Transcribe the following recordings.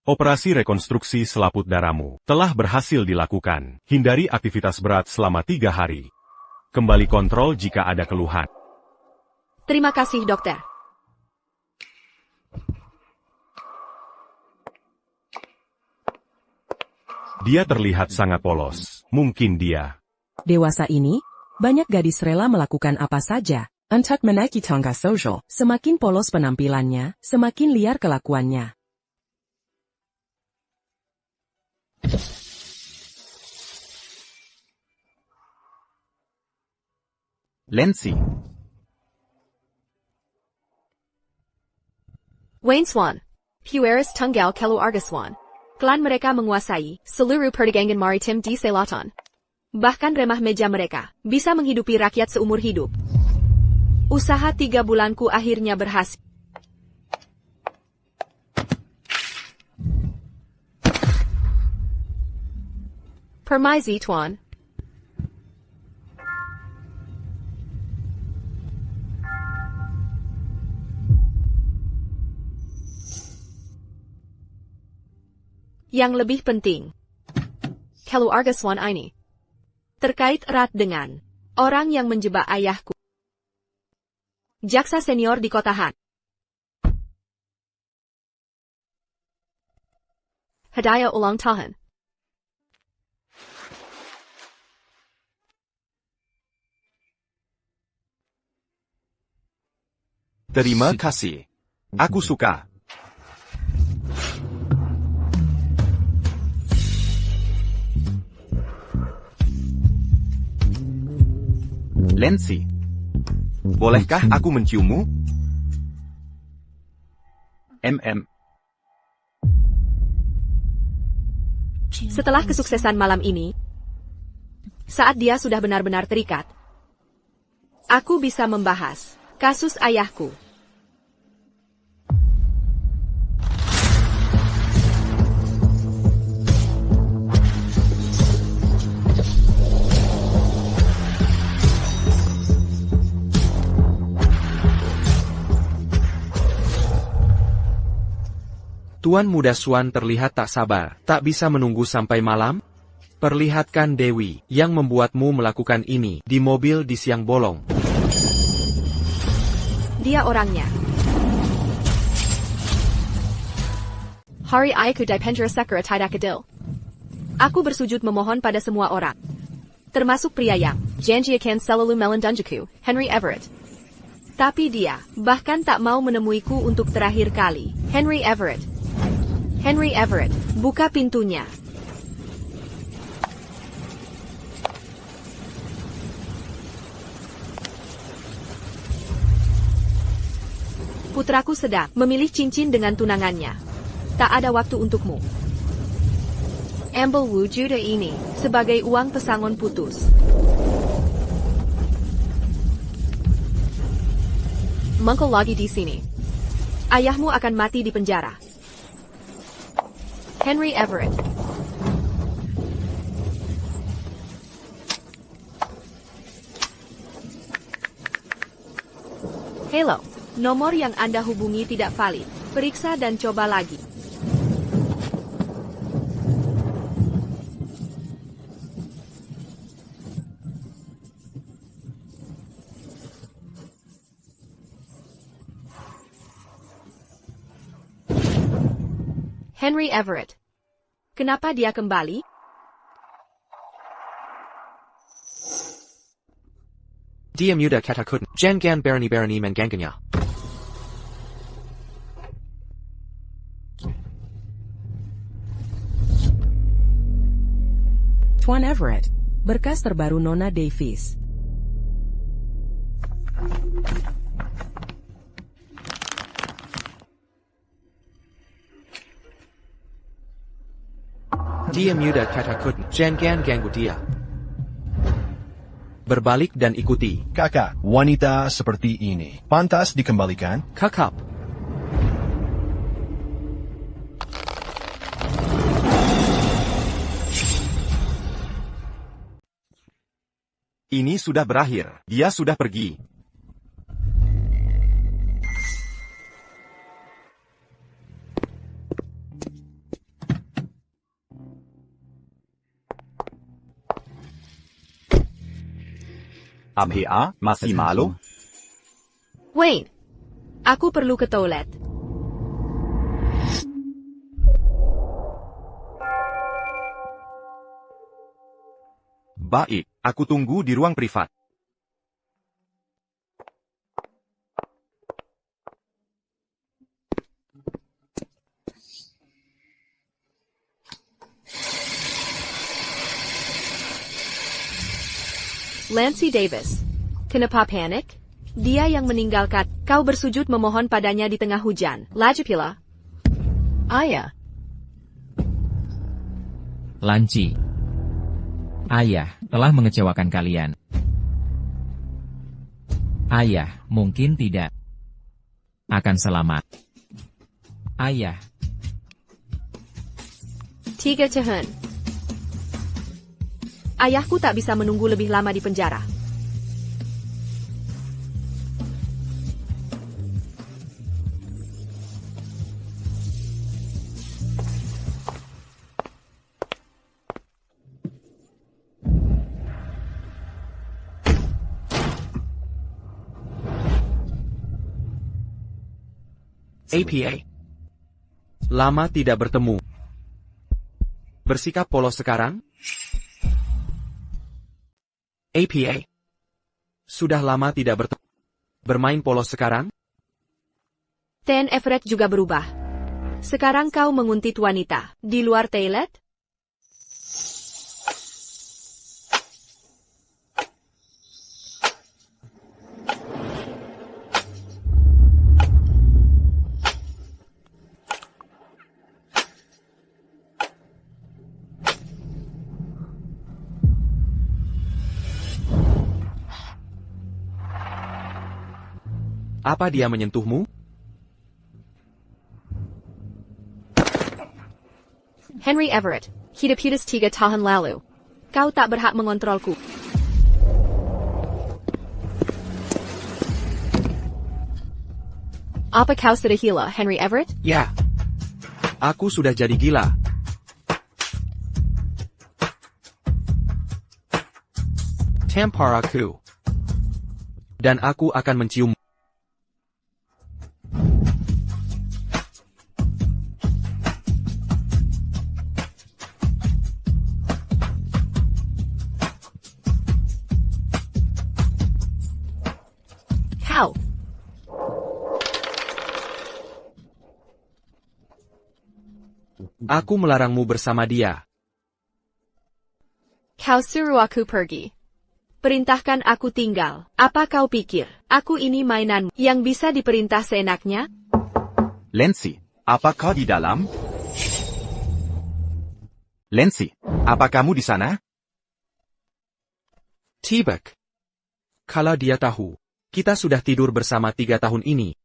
Operasi rekonstruksi selaput darahmu telah berhasil dilakukan. Hindari aktivitas berat selama 3 hari. Kembali kontrol jika ada keluhan. Terima kasih, dokter. Dia terlihat sangat polos. Mungkin dia. Dewasa ini, banyak gadis rela melakukan apa saja. Untuk menaiki tangga sosial, semakin polos penampilannya, semakin liar kelakuannya. Lenzi. Wayne Swan. Pueris Tunggal Keluargaswan. Klan mereka menguasai seluruh perdagangan maritim di selatan. Bahkan remah meja mereka bisa menghidupi rakyat seumur hidup. Usaha 3 bulanku akhirnya berhasil. Permisi, Tuan. Yang lebih penting, keluarga Swan ini terkait erat dengan orang yang menjebak ayahku. Jaksa senior di kota Han. Hadiah ulang tahun. Terima kasih. Aku suka. Lenzi. Bolehkah aku menciummu? Setelah kesuksesan malam ini, saat dia sudah benar-benar terikat, aku bisa membahas kasus ayahku. Tuan Muda Swan terlihat tak sabar, tak bisa menunggu sampai malam? Perlihatkan Dewi yang membuatmu melakukan ini di mobil di siang bolong. Dia orangnya. Hari aku dipendra sekera tidak adil. Aku bersujud memohon pada semua orang, termasuk pria yang janji akan selalu melindungiku, Henry Everett. Tapi dia bahkan tak mau menemuiku untuk terakhir kali. Henry Everett. Henry Everett, buka pintunya. Putraku sedang memilih cincin dengan tunangannya. Tak ada waktu untukmu. Ambil wujud ini sebagai uang pesangon putus. Mengkau lagi di sini. Ayahmu akan mati di penjara. Henry Everett. Hello, nomor yang Anda hubungi tidak valid. Periksa dan coba lagi. Henry Everett. Kenapa dia kembali? Dia muda katakan, jangan berani-berani mengganggunya. Tuan Everett, berkas terbaru Nona Davis. Dia muda katakan, jangan ganggu dia. Berbalik dan ikuti. Kakak, wanita seperti ini pantas dikembalikan? Kakak. Ini sudah berakhir. Dia sudah pergi. Abhea, masih malu? Wayne, aku perlu ke toilet. Baik, aku tunggu di ruang privat. Lancy Davis. Kenapa panik? Dia yang meninggalkan. Kau bersujud memohon padanya di tengah hujan. Lajapila. Ayah. Lanci. Ayah telah mengecewakan kalian. Ayah mungkin tidak akan selamat. Ayah. Tiga tahun. Ayahku tak bisa menunggu lebih lama di penjara. APA. Lama tidak bertemu. Bersikap polos sekarang? APA. Sudah lama tidak bertemu. Bermain polos sekarang? Ten Everett juga berubah. Sekarang kau menguntit wanita. Di luar toilet? Apa dia menyentuhmu? Henry Everett. Hidup putus 3 tahun lalu. Kau tak berhak mengontrolku. Apa kau sudah gila, Henry Everett? Ya. Aku sudah jadi gila. Tampar aku. Dan aku akan mencium. Kau. Aku melarangmu bersama dia. Kau suruh aku pergi. Perintahkan aku tinggal. Apa kau pikir? Aku ini mainanmu yang bisa diperintah seenaknya? Lancy, apa kau di dalam? Lancy, apa kamu di sana? Tibak. Kalau dia tahu, kita sudah tidur bersama 3 tahun ini.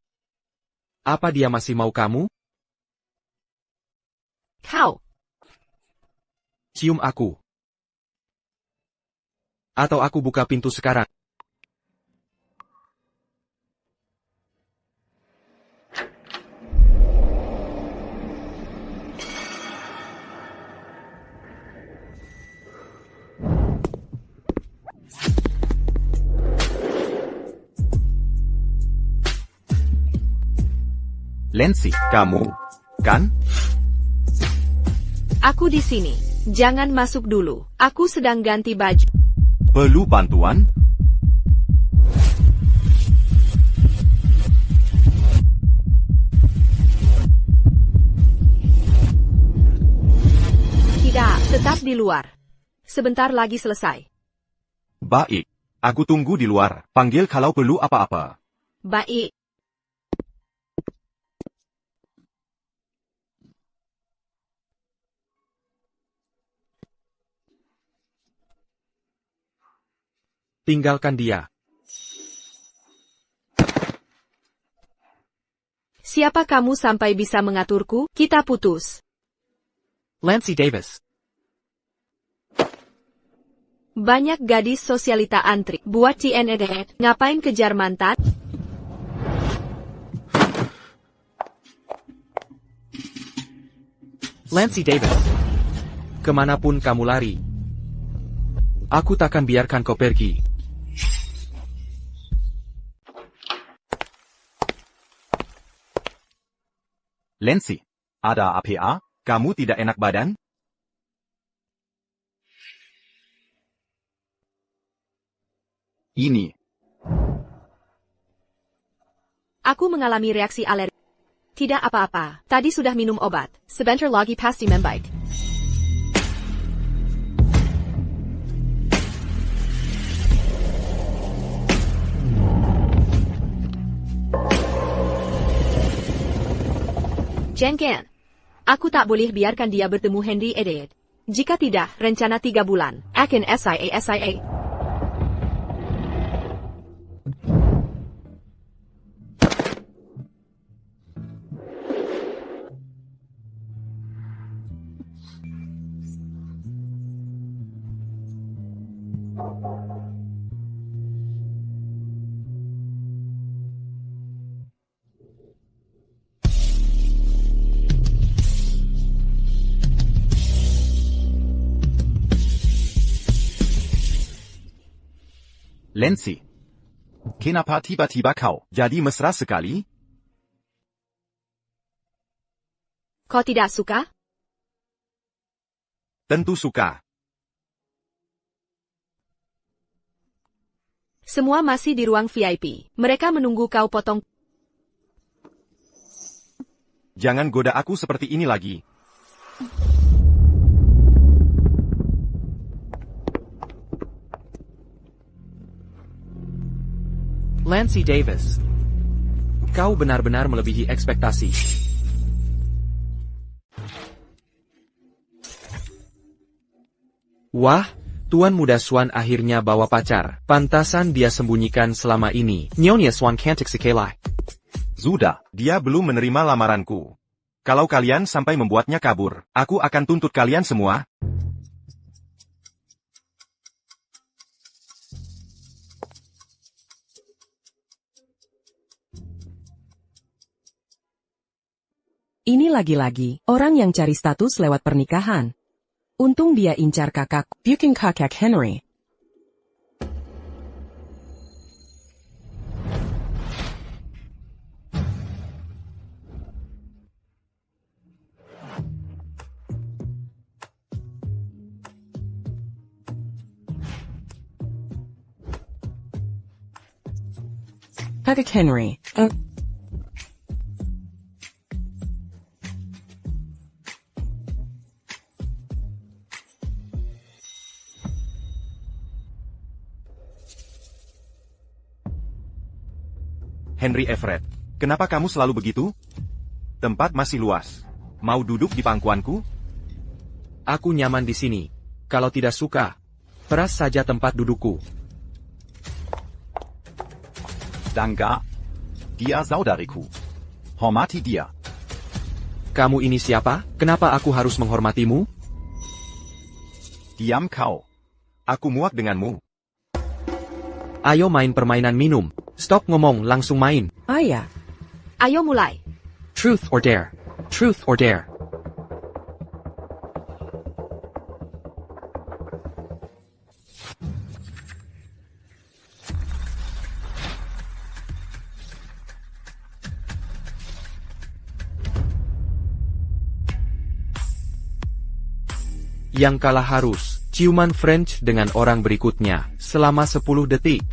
Apa dia masih mau kamu? Kau. Cium aku. Atau aku buka pintu sekarang. Lancy, kamu, kan? Aku di sini. Jangan masuk dulu. Aku sedang ganti baju. Perlu bantuan? Tidak, tetap di luar. Sebentar lagi selesai. Baik, aku tunggu di luar. Panggil kalau perlu apa-apa. Baik. Tinggalkan dia. Siapa kamu sampai bisa mengaturku? Kita putus. Lancy Davis. Banyak gadis sosialita antri. Buat TNED. Ngapain kejar mantan? Lancy Davis. Kemanapun kamu lari, aku takkan biarkan kau pergi. Lancy, ada apa? Kamu tidak enak badan? Ini. Aku mengalami reaksi alergi. Tidak apa-apa, tadi sudah minum obat. Sebentar lagi pasti membaik. Jengen. Aku tak boleh biarkan dia bertemu Henry Edward. Jika tidak, rencana 3 bulan akan SIA. Lancy. Kenapa tiba-tiba kau jadi mesra sekali? Kau tidak suka? Tentu suka. Semua masih di ruang VIP. Mereka menunggu kau potong. Jangan goda aku seperti ini lagi. Lancy Davis. Kau benar-benar melebihi ekspektasi. Wah, Tuan Muda Swan akhirnya bawa pacar. Pantasan dia sembunyikan selama ini. Nyonya Swan cantik sekali. Sudah, dia belum menerima lamaranku. Kalau kalian sampai membuatnya kabur, aku akan tuntut kalian semua. Ini lagi-lagi, orang yang cari status lewat pernikahan. Untung dia incar kakak, bukan kakak Henry. Kakak Henry, Henry Everett, kenapa kamu selalu begitu? Tempat masih luas. Mau duduk di pangkuanku? Aku nyaman di sini. Kalau tidak suka, peras saja tempat dudukku. Danke. Dia saudariku. Hormati dia. Kamu ini siapa? Kenapa aku harus menghormatimu? Diam kau. Aku muak denganmu. Ayo main permainan minum. Stop ngomong, langsung main. ayah, Ayo mulai. Truth or dare. Truth or dare. Yang kalah harus ciuman French dengan orang berikutnya selama 10 detik.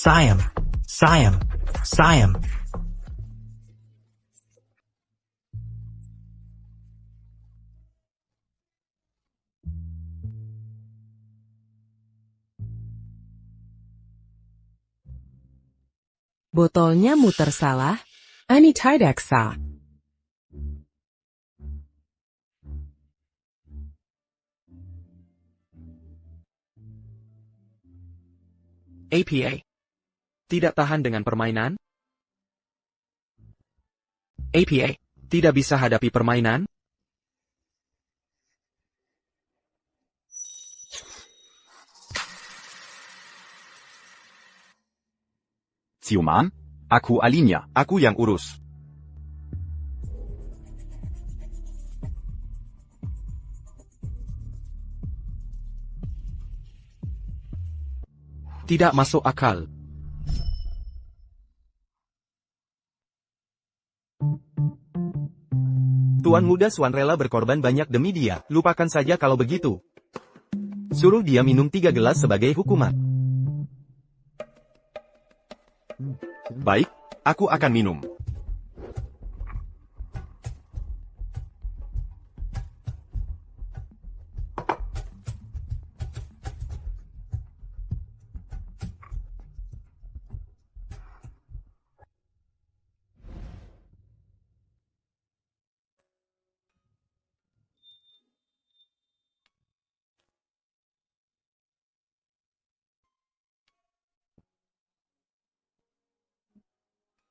Siam, Siam, Siam. botolnya muter salah. Ani tidak sah. APA. Tidak tahan dengan permainan? APA. Tidak bisa hadapi permainan? Ciuman? Aku Alinya, aku yang urus. Tidak masuk akal. Tuan Muda Swan rela berkorban banyak demi dia. Lupakan saja kalau begitu. Suruh dia minum 3 gelas sebagai hukuman. Baik, aku akan minum.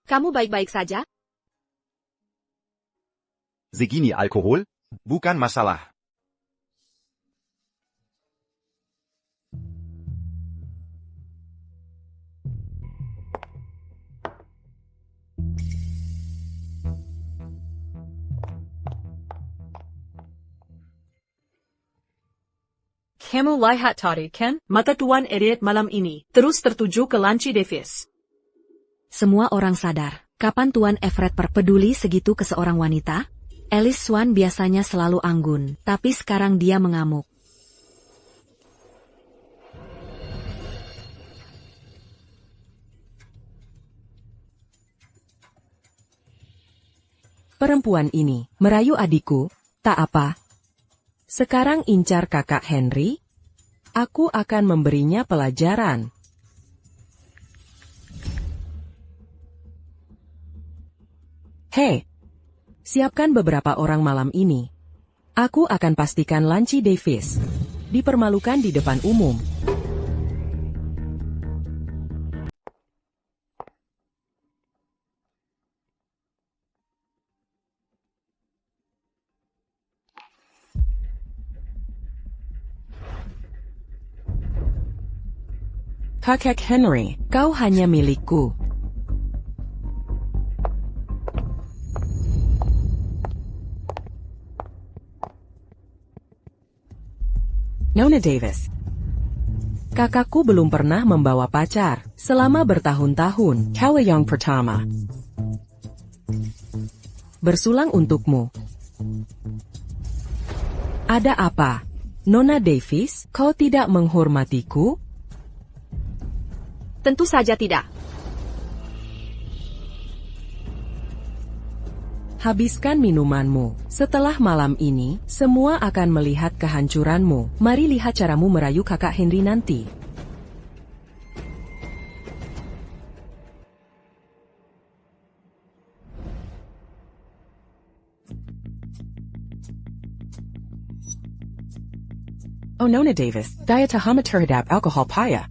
Kamu baik-baik saja? Segini alkohol? Bukan masalah. Kamu lihat tadi, kan? Mata Tuan Elliot malam ini terus tertuju ke Lanci Davis. Semua orang sadar, kapan Tuan Everett peduli segitu ke seorang wanita? Alice Swan biasanya selalu anggun, tapi sekarang dia mengamuk. Perempuan ini merayu adikku, tak apa. Sekarang incar kakak Henry. Aku akan memberinya pelajaran. Hei, siapkan beberapa orang malam ini. Aku akan pastikan Lanci Davis dipermalukan di depan umum. Kakak Henry, kau hanya milikku. Nona Davis. Kakakku belum pernah membawa pacar selama bertahun-tahun. Kau yang pertama. Bersulang untukmu. Ada apa? Nona Davis, kau tidak menghormatiku? Tentu saja tidak. Habiskan minumanmu. Setelah malam ini, semua akan melihat kehancuranmu. Mari lihat caramu merayu kakak Henry nanti. Oh Nona Davis, daya tahan terhadap alkohol payah.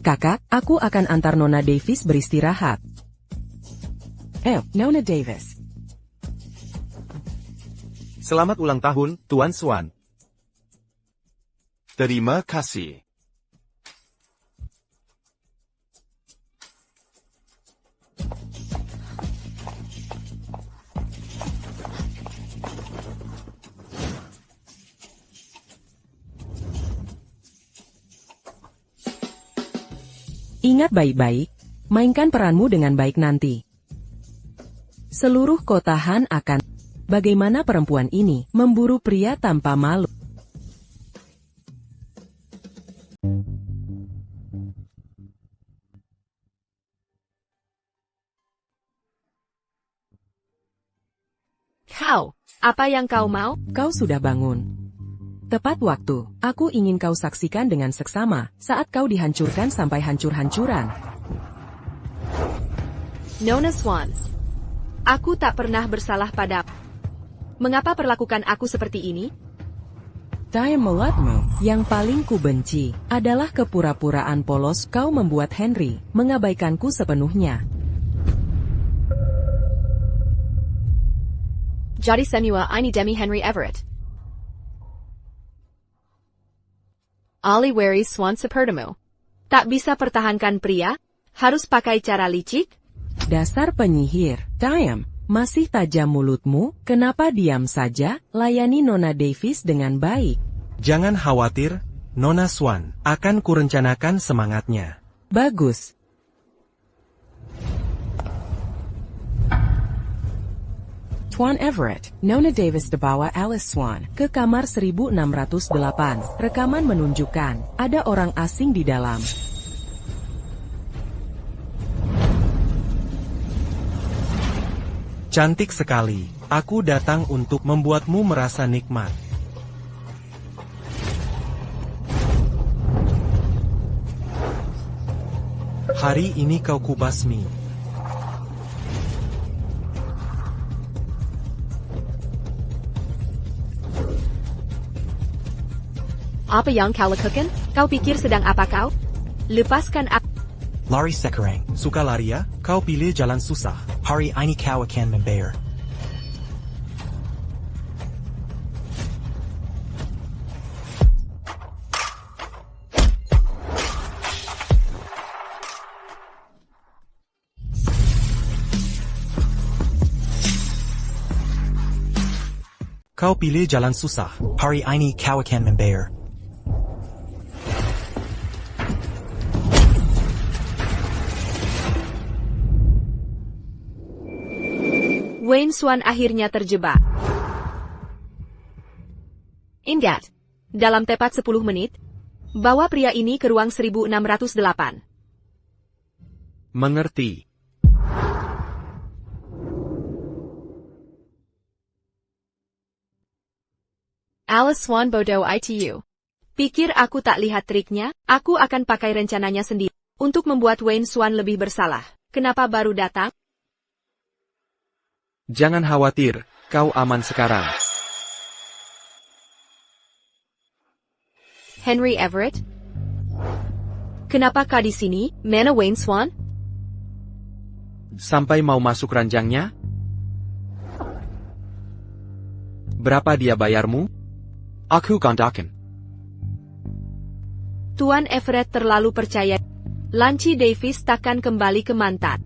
Kakak, aku akan antar Nona Davis beristirahat. Nona Davis. Selamat ulang tahun, Tuan Swan. Terima kasih. Ingat baik-baik, mainkan peranmu dengan baik nanti. Seluruh kotahan akan bagaimana perempuan ini memburu pria tanpa malu. Kau, apa yang kau mau? Kau sudah bangun. Tepat waktu, aku ingin kau saksikan dengan seksama saat kau dihancurkan sampai hancur-hancuran. Nona Swan. Aku tak pernah bersalah padamu. Mengapa perlakukan aku seperti ini? Daya mulatmu yang paling kubenci adalah kepura-puraan polos. Kau membuat Henry mengabaikanku sepenuhnya. Jadi semua ini demi Henry Everett. Ali Wary Swan sepertimu. Tak bisa pertahankan pria? Harus pakai cara licik? Dasar penyihir, Diam, masih tajam mulutmu, kenapa diam saja? Layani Nona Davis dengan baik. Jangan khawatir, Nona Swan, akan kurencanakan semangatnya. Bagus. Tuan Everett, Nona Davis dibawa Alice Swan ke kamar 1608. Rekaman menunjukkan ada orang asing di dalam. Cantik sekali. Aku datang untuk membuatmu merasa nikmat. Hari ini kau kubasmi. Apa yang kau lakukan? Kau pikir sedang apa kau? Lepaskan aku. Lari sekarang. Suka lari ya? Kau pilih jalan susah. Hari ini kau akan membayar. Kau pilih jalan susah. Hari ini kau akan membayar. Wayne Swan akhirnya terjebak. Ingat, dalam tepat 10 menit, bawa pria ini ke ruang 1608. Mengerti. Alice Swan bodoh itu. Pikir aku tak lihat triknya? Aku akan pakai rencananya sendiri untuk membuat Wayne Swan lebih bersalah. Kenapa baru datang? Jangan khawatir, kau aman sekarang. Henry Everett? Kenapa kau di sini? Mana Wayne Swan? Sampai mau masuk ranjangnya? Berapa dia bayarmu? Aku gandakan. Tuan Everett terlalu percaya. Lanci Davis takkan kembali ke Mantat.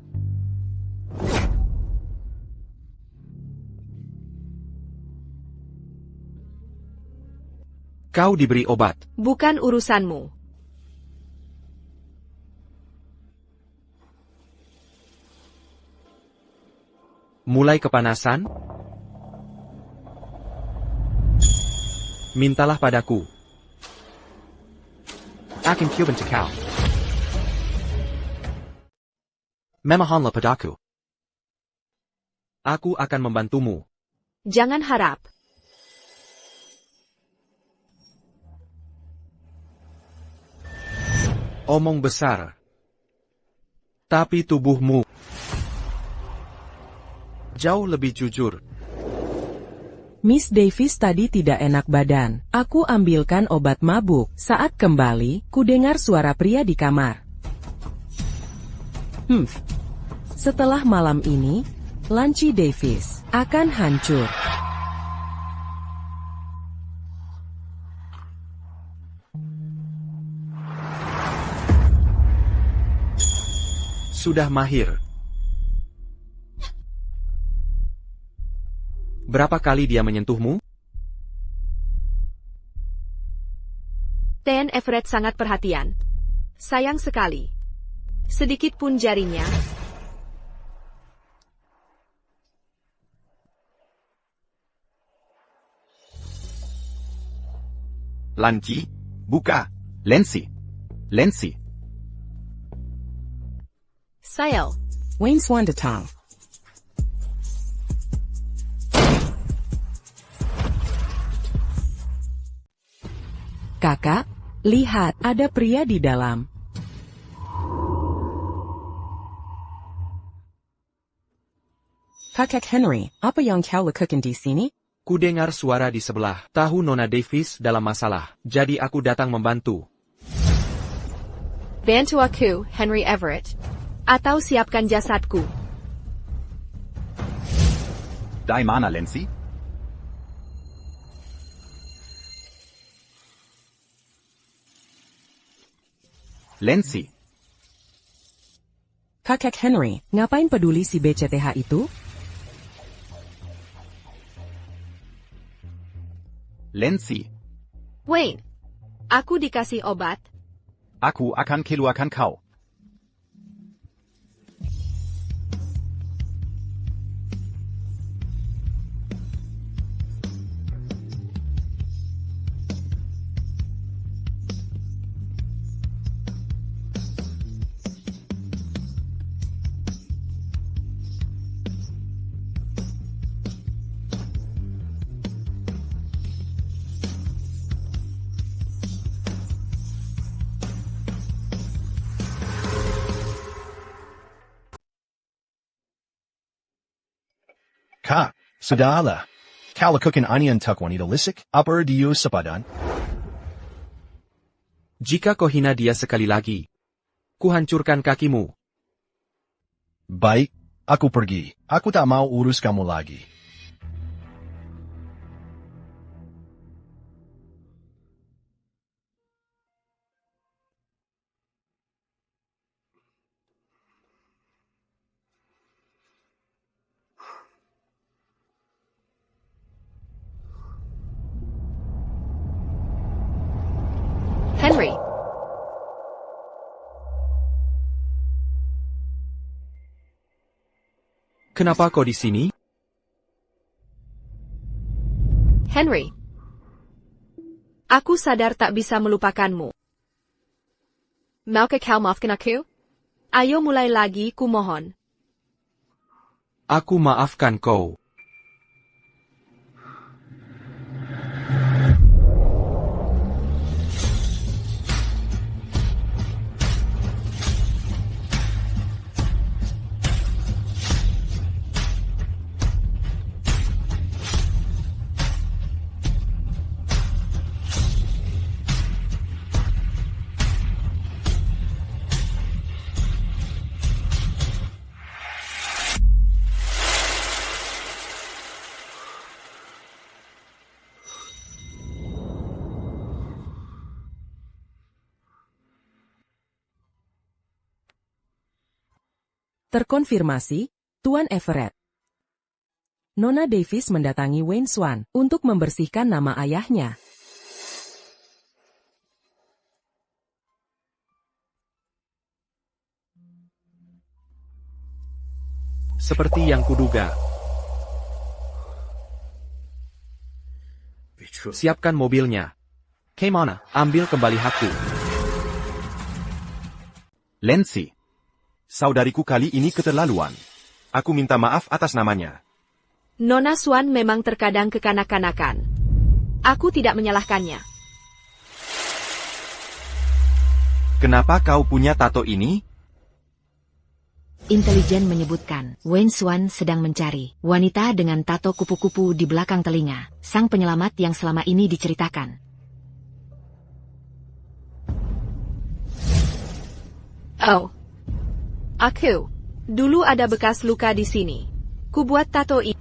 Kau diberi obat. Bukan urusanmu. Mulai kepanasan? Mintalah padaku. Akan Cuban kau. Memohonlah padaku. Aku akan membantumu. Jangan harap. Omong besar. Tapi tubuhmu jauh lebih jujur. Miss Davis tadi tidak enak badan. Aku ambilkan obat mabuk. Saat kembali, kudengar suara pria di kamar. Setelah malam ini, Lanci Davis akan hancur. Sudah mahir. Berapa kali dia menyentuhmu? Tuan Everett sangat perhatian. Sayang sekali. Sedikit pun jarinya. Lanci? Buka. Lancy. Lancy. Sail. Wayne Swan datang. Kakak, lihat, ada pria di dalam. Kakak Henry, apa yang kau lakukan di sini? Kudengar suara di sebelah. Tahu Nona Davis dalam masalah. Jadi aku datang membantu. Bantu aku, Henry Everett. Atau siapkan jasadku. Di mana, Lancy? Lancy. Kakak Henry, ngapain peduli si BCTH itu? Lancy. Wayne. Aku dikasih obat. Aku akan keluarkan kau. Kak, sudahlah. Kau lakukan ini untuk wanita lisik, apa dia sepadan? Jika kau hina dia sekali lagi, kuhancurkan kakimu. Baik, aku pergi. Aku tak mau urus kamu lagi. Henry. Kenapa kau di sini? Henry. Aku sadar tak bisa melupakanmu. Maukah kau maafkan aku? Ayo mulai lagi, ku mohon. Aku maafkan kau. Terkonfirmasi, Tuan Everett. Nona Davis mendatangi Wayne Swan untuk membersihkan nama ayahnya. Seperti yang kuduga. Siapkan mobilnya. Kemana? Ambil kembali hakku. Lancy. Saudariku kali ini keterlaluan. Aku minta maaf atas namanya. Nona Swan memang terkadang kekanak-kanakan. Aku tidak menyalahkannya. Kenapa kau punya tato ini? Intelijen menyebutkan, Wayne Swan sedang mencari wanita dengan tato kupu-kupu di belakang telinga, sang penyelamat yang selama ini diceritakan. Oh. Aku. Dulu ada bekas luka di sini. Kubuat tato ini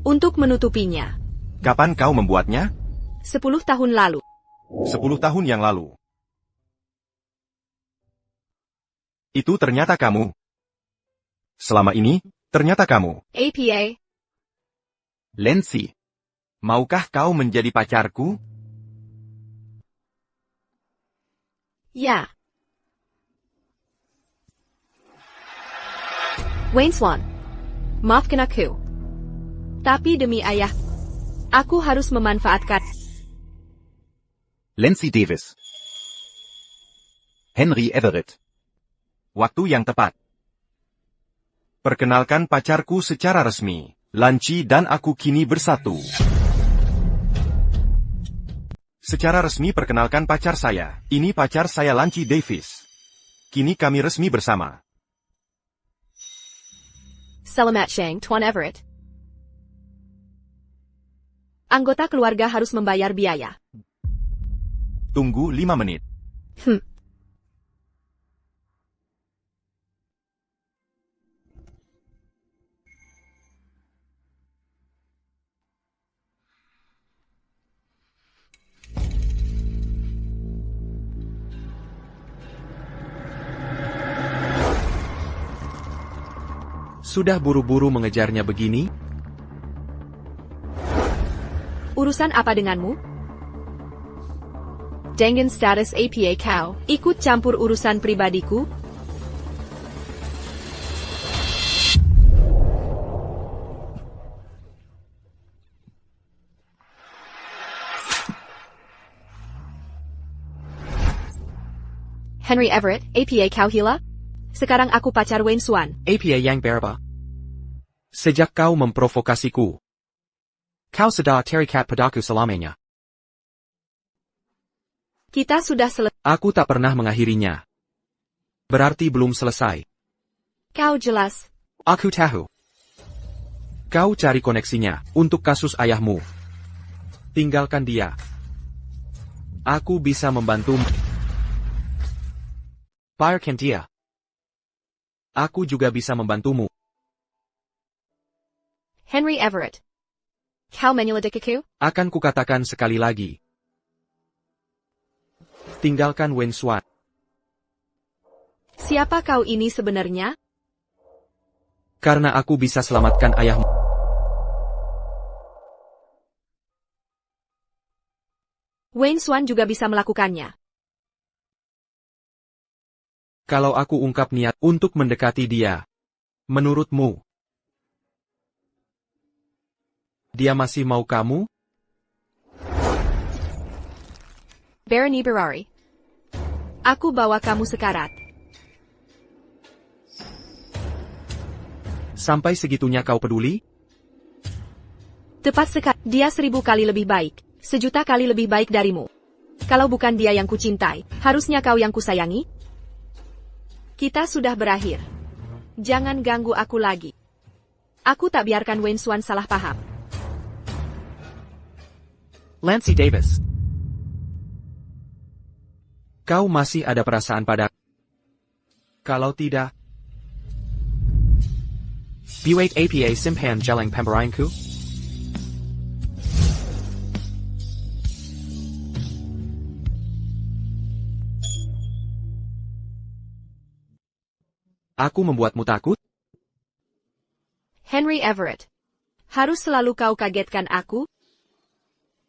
untuk menutupinya. Kapan kau membuatnya? 10 tahun lalu. 10 tahun yang lalu. Itu ternyata kamu. Selama ini, ternyata kamu. APA. Lancy. Maukah kau menjadi pacarku? Ya. Wayne Swan. Maafkan aku. Tapi demi ayah, aku harus memanfaatkan. Lancy Davis. Henry Everett. Waktu yang tepat. Perkenalkan pacarku secara resmi. Lancy dan aku kini bersatu. Secara resmi perkenalkan pacar saya. Ini pacar saya Lancy Davis. Kini kami resmi bersama. Selamat siang, Tuan Everett. Anggota keluarga harus membayar biaya. Tunggu 5 menit. Sudah buru-buru mengejarnya begini? Urusan apa denganmu? Dengan status APA kau, ikut campur urusan pribadiku? Henry Everett, APA kau hila? Sekarang aku pacar Wayne Swan. APA yang berapa? Sejak kau memprovokasiku, kau sudah terikat padaku selamanya. Kita sudah selesai. Aku tak pernah mengakhirinya. Berarti belum selesai. Kau jelas. Aku tahu. Kau cari koneksinya untuk kasus ayahmu. Tinggalkan dia. Aku bisa membantumu. Biarkan dia. Aku juga bisa membantumu. Henry Everett. Kau menyelidiki? Akan kukatakan sekali lagi. Tinggalkan Wayne Swan. Siapa kau ini sebenarnya? Karena aku bisa selamatkan ayahmu. Wayne Swan juga bisa melakukannya. Kalau aku ungkap niat untuk mendekati dia, menurutmu, dia masih mau kamu? Barony Berari. Aku bawa kamu sekarat. Sampai segitunya kau peduli? Tepat sekali. Dia 1000 kali lebih baik. 1.000.000 kali lebih baik darimu. Kalau bukan dia yang kucintai, harusnya kau yang kusayangi? Kita sudah berakhir. Jangan ganggu aku lagi. Aku tak biarkan Wayne Swan salah paham. Lancy Davis. Kau masih ada perasaan pada... Kalau tidak... Buat APA simpan jalan pemberaanku? Aku membuatmu takut? Henry Everett. Harus selalu kau kagetkan aku?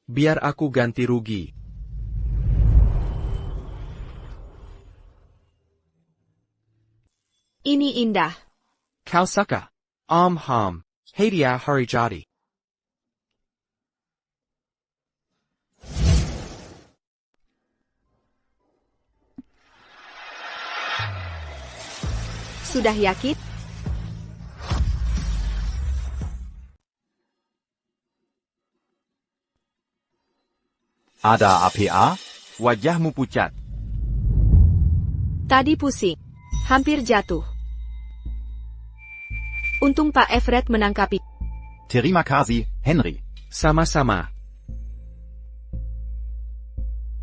Biar aku ganti rugi. Ini indah. Kau suka? Hadiah hari jadi. Sudah yakin? Ada APA? Wajahmu pucat. Tadi pusing. Hampir jatuh. Untung Pak Everett menangkapi. Terima kasih, Henry. Sama-sama.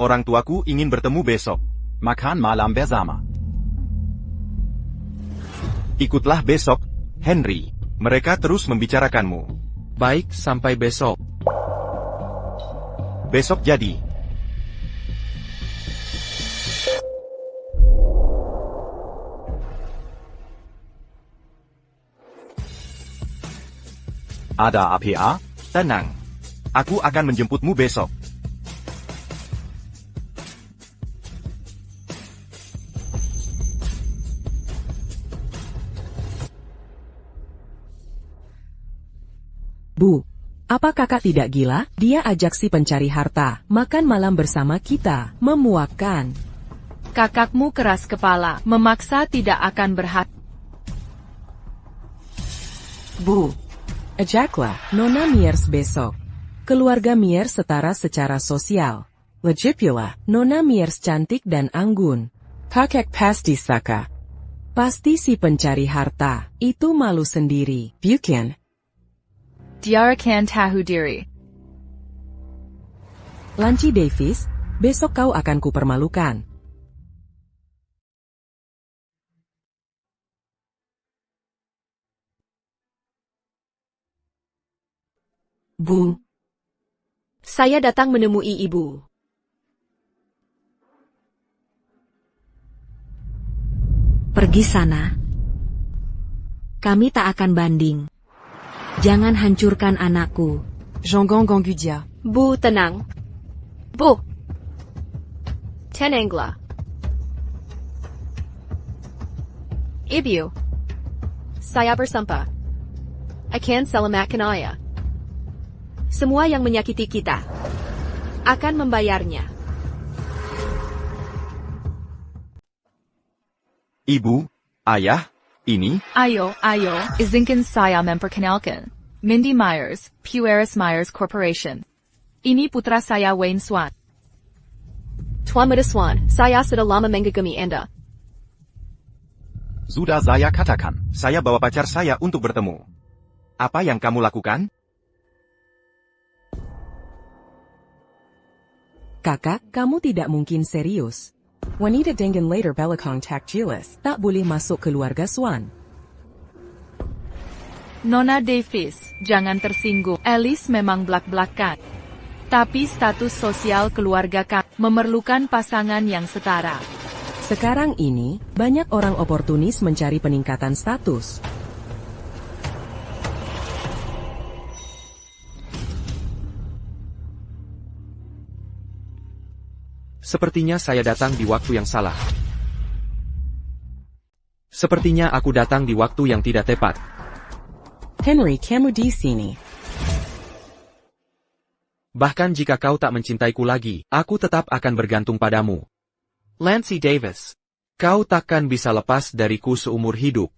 Orang tuaku ingin bertemu besok. Makan malam bersama. Ikutlah besok, Henry. Mereka terus membicarakanmu. Baik, sampai besok. Besok jadi. Ada APA? Tenang. Aku akan menjemputmu besok. Bu, apa kakak tidak gila? Dia ajak si pencari harta, makan malam bersama kita, memuakkan. Kakakmu keras kepala, memaksa tidak akan berhak. Bu, ajaklah Nona Mears besok. Keluarga Mears setara secara sosial. Lagi pula, Nona Mears cantik dan anggun. Kakak pasti saka. Pasti si pencari harta, itu malu sendiri, bukan? Dia akan tahu diri. Lancy Davis, besok kau akan kupermalukan. Bu. Saya datang menemui ibu. Pergi sana. Kami tak akan banding. Jangan hancurkan anakku. Jean Gangudia. Bu, tenang. Bu. Ken Angla. Ibu. Saya bersumpah akan selamatkan ayah. Semua yang menyakiti kita akan membayarnya. Ibu, ayah, ini, Ayo, izinkan saya memperkenalkan. Mindy Myers, Pueris Myers Corporation. Ini putra saya Wayne Swan. Tuan Muda Swan, saya sudah lama mengagumi Anda. sudah saya katakan, saya bawa pacar saya untuk bertemu. Apa yang kamu lakukan? Kakak, kamu tidak mungkin serius. Wanita dengan later belakang tak jelas, tak boleh masuk keluarga Swan. Nona Davis, jangan tersinggung. Alice memang belak-belakan. Tapi status sosial keluarga kami memerlukan pasangan yang setara. Sekarang ini, banyak orang oportunis mencari peningkatan status. Sepertinya saya datang di waktu yang salah. Sepertinya aku datang di waktu yang tidak tepat. Henry, kamu di sini. Bahkan jika kau tak mencintaiku lagi, aku tetap akan bergantung padamu. Lancy Davis, kau takkan bisa lepas dariku seumur hidup.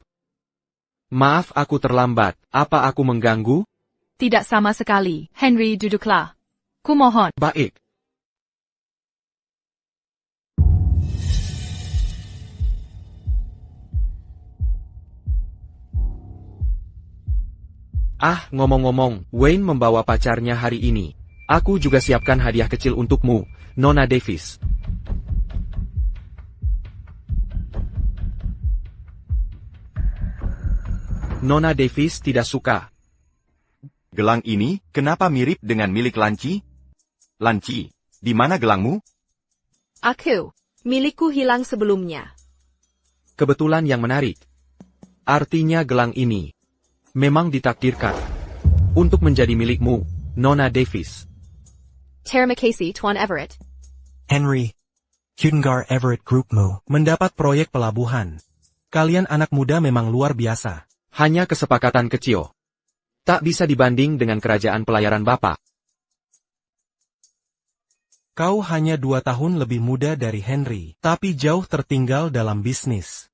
Maaf aku terlambat, apa aku mengganggu? Tidak sama sekali. Henry, duduklah. Kumohon. Baik. Ngomong-ngomong, Wayne membawa pacarnya hari ini. Aku juga siapkan hadiah kecil untukmu, Nona Davis. Nona Davis tidak suka. Gelang ini, kenapa mirip dengan milik Lanci? Lanci, di mana gelangmu? Milikku hilang sebelumnya. Kebetulan yang menarik. Artinya gelang ini memang ditakdirkan untuk menjadi milikmu, Nona Davis. Terima kasih, Tuan Everett. Henry. Kudengar Everett Groupmu. Mendapat proyek pelabuhan. Kalian anak muda memang luar biasa. Hanya kesepakatan kecil. Tak bisa dibanding dengan kerajaan pelayaran Bapak. Kau hanya 2 tahun lebih muda dari Henry, tapi jauh tertinggal dalam bisnis.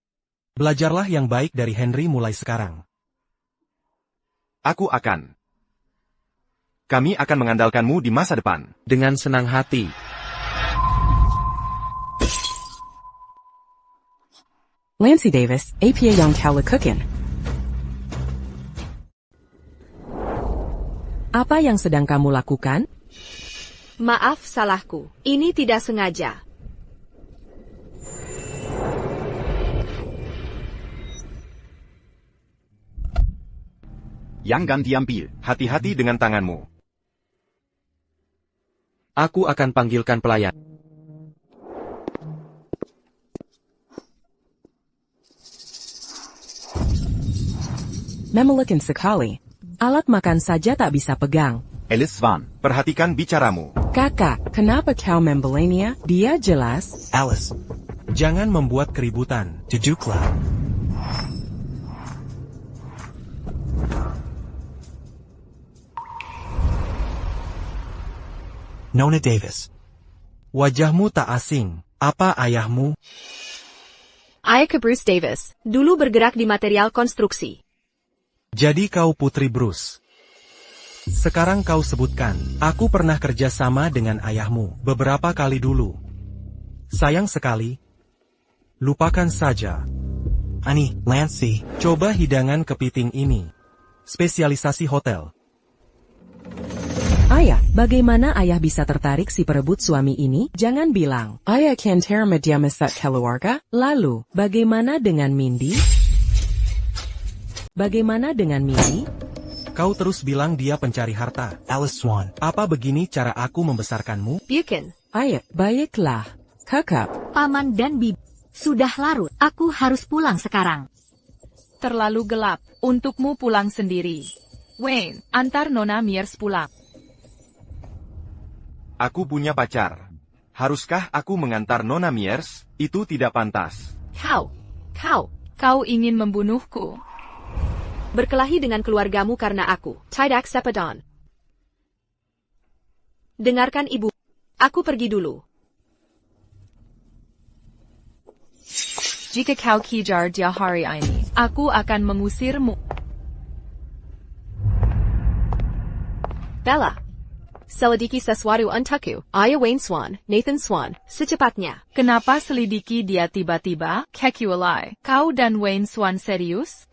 Belajarlah yang baik dari Henry mulai sekarang. Kami akan mengandalkanmu di masa depan. Dengan senang hati. Lancy Davis, APA Young Cookin. Apa yang sedang kamu lakukan? Maaf, salahku. Ini tidak sengaja. Jangan diambil, hati-hati dengan tanganmu. Aku akan panggilkan pelayan. Memelekin sekali. Alat makan saja tak bisa pegang. Alice Swan, perhatikan bicaramu. Kakak, kenapa kau membelainya? Dia jelas. Alice, jangan membuat keributan. Duduklah. Nona Davis. Wajahmu tak asing. Apa ayahmu? Ayahku Bruce Davis, dulu bergerak di material konstruksi. Jadi kau putri Bruce. Sekarang kau sebutkan, aku pernah kerja sama dengan ayahmu beberapa kali dulu. Sayang sekali. Lupakan saja. Ani, Lancy. Coba hidangan kepiting ini. Spesialisasi hotel. Ayah, bagaimana ayah bisa tertarik si perebut suami ini? Jangan bilang, ayah can terima dia mesat keluarga. Lalu, bagaimana dengan Mindy? Bagaimana dengan Mindy? Kau terus bilang dia pencari harta. Alice Swan. Apa begini cara aku membesarkanmu? Bukan. Ayah, baiklah. Kakak. Paman dan Bibi. Sudah larut. Aku harus pulang sekarang. Terlalu gelap. Untukmu pulang sendiri. Wayne, antar Nona Myers pulang. Aku punya pacar. Haruskah aku mengantar Nona Myers? Itu tidak pantas. Kau ingin membunuhku. Berkelahi dengan keluargamu karena aku, Tidak Sepadon. Dengarkan ibu. Aku pergi dulu. Jika kau kejar dia hari ini, aku akan mengusirmu. Bella. Selidiki sesuatu untukku, Ayah Wayne Swan, Nathan Swan, secepatnya. Kenapa selidiki dia tiba-tiba? Kekualai, kau dan Wayne Swan serius?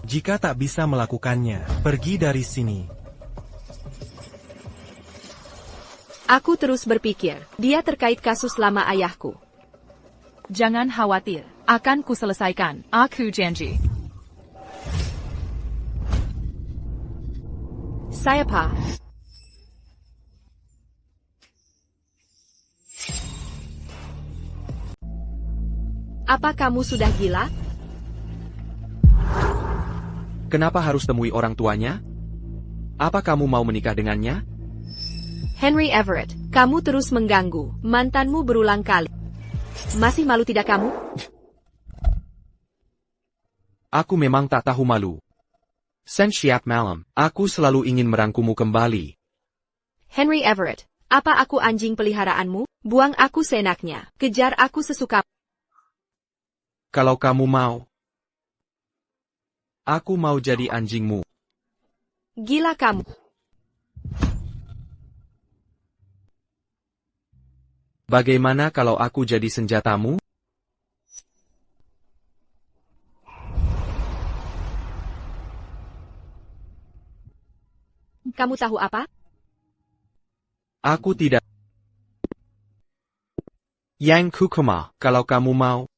Jika tak bisa melakukannya, pergi dari sini. Aku terus berpikir, dia terkait kasus lama ayahku. Jangan khawatir, akan kuselesaikan, aku janji. Saya Pa. Apa kamu sudah gila? Kenapa harus temui orang tuanya? Apa kamu mau menikah dengannya? Henry Everett, kamu terus mengganggu mantanmu berulang kali. Masih malu tidak kamu? Aku memang tak tahu malu. Sen siap malam, aku selalu ingin merangkumu kembali. Henry Everett, apa aku anjing peliharaanmu? Buang aku seenaknya, kejar aku sesuka. Kalau kamu mau. Aku mau jadi anjingmu. Gila kamu. Bagaimana kalau aku jadi senjatamu? Kamu tahu apa? Aku tidak. Yang Kukuma, kalau kamu mau.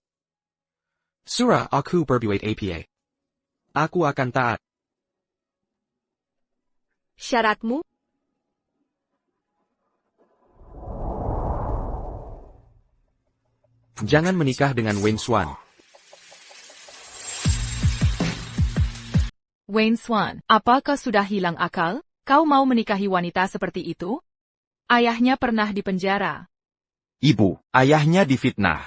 Surah aku berbuat apa. Aku akan taat. Syaratmu? Jangan menikah dengan Wayne Swan. Wayne Swan, apakah sudah hilang akal? Kau mau menikahi wanita seperti itu? Ayahnya pernah dipenjara. Ibu, ayahnya difitnah.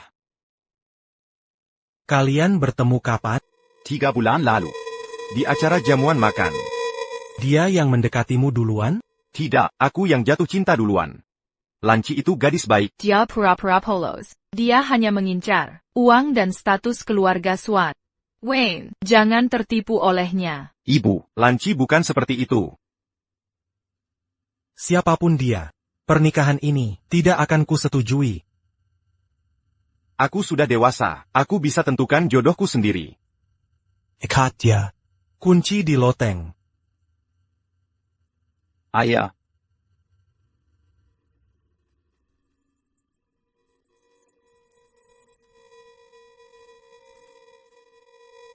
Kalian bertemu kapan? 3 bulan lalu. Di acara jamuan makan. Dia yang mendekatimu duluan? Tidak, aku yang jatuh cinta duluan. Lanci itu gadis baik. Dia pura-pura polos. Dia hanya mengincar uang dan status keluarga Swan. Wayne, jangan tertipu olehnya. Ibu, Lanci bukan seperti itu. Siapapun dia, pernikahan ini tidak akan kusetujui. Aku sudah dewasa, aku bisa tentukan jodohku sendiri. Ikat dia. Kunci di loteng. Ayah.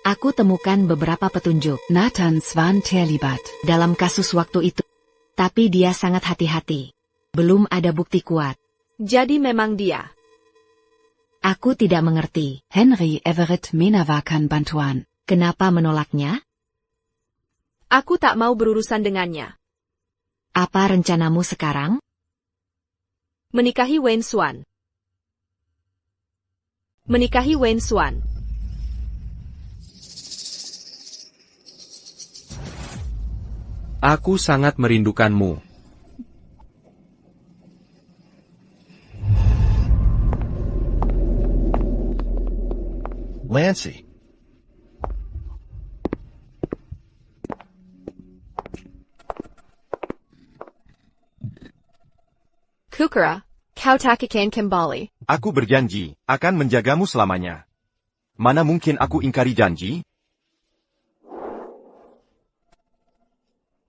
Aku temukan beberapa petunjuk. Nathan Swan terlibat dalam kasus waktu itu. Tapi dia sangat hati-hati. Belum ada bukti kuat. Jadi memang dia. Aku tidak mengerti. Henry Everett menawarkan bantuan. Kenapa menolaknya? Aku tak mau berurusan dengannya. Apa rencanamu sekarang? Menikahi Wayne Swan. Menikahi Wayne Swan. Aku sangat merindukanmu. Lancy. Kukura, kau tak akan kembali. Aku berjanji, akan menjagamu selamanya. Mana mungkin aku ingkari janji?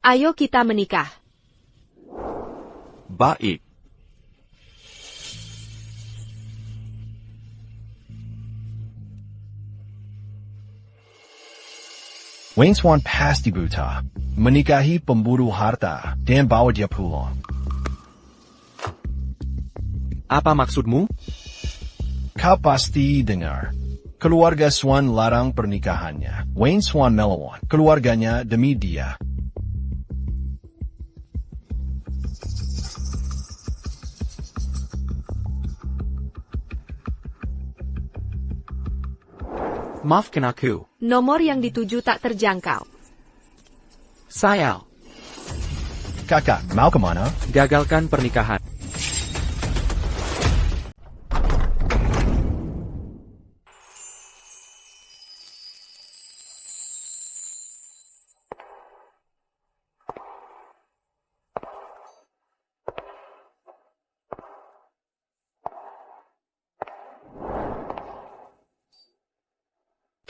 Ayo kita menikah. Baik. Wayne Swan pasti buta. Menikahi pemburu harta dan bawa dia pulang. Apa maksudmu? Kau pasti dengar. Keluarga Swan larang pernikahannya. Wayne Swan melawan keluarganya demi dia. Maafkan aku. Nomor yang dituju tak terjangkau. Sayal. Kakak, mau kemana? Gagalkan pernikahan.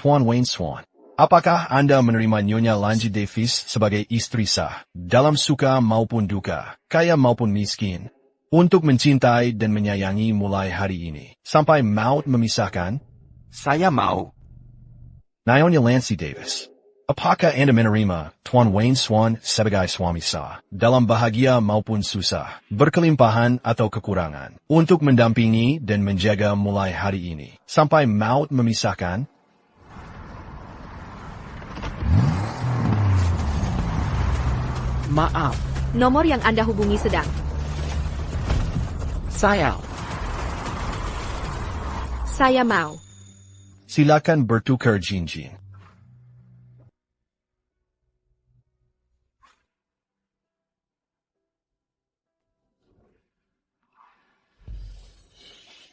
Tuan Wayne Swan. Apakah Anda menerima Nyonya Lanci Davis sebagai istri sah, dalam suka maupun duka, kaya maupun miskin, untuk mencintai dan menyayangi mulai hari ini, sampai maut memisahkan? Saya mau. Nyonya Lanci Davis. Apakah Anda menerima Tuan Wayne Swan sebagai suami sah, dalam bahagia maupun susah, berkelimpahan atau kekurangan, untuk mendampingi dan menjaga mulai hari ini, sampai maut memisahkan? Maaf. Nomor yang Anda hubungi sedang. Sayal. Saya mau. Silakan bertukar cincin.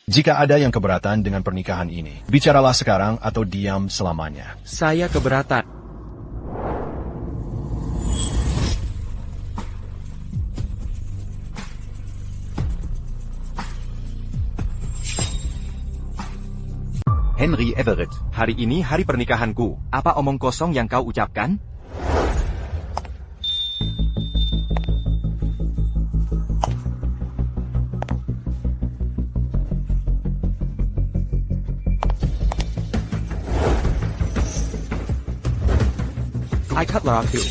Jika ada yang keberatan dengan pernikahan ini, bicaralah sekarang atau diam selamanya. Saya keberatan. Henry Everett, hari ini hari pernikahanku. Apa omong kosong yang kau ucapkan? Ikatlah aku.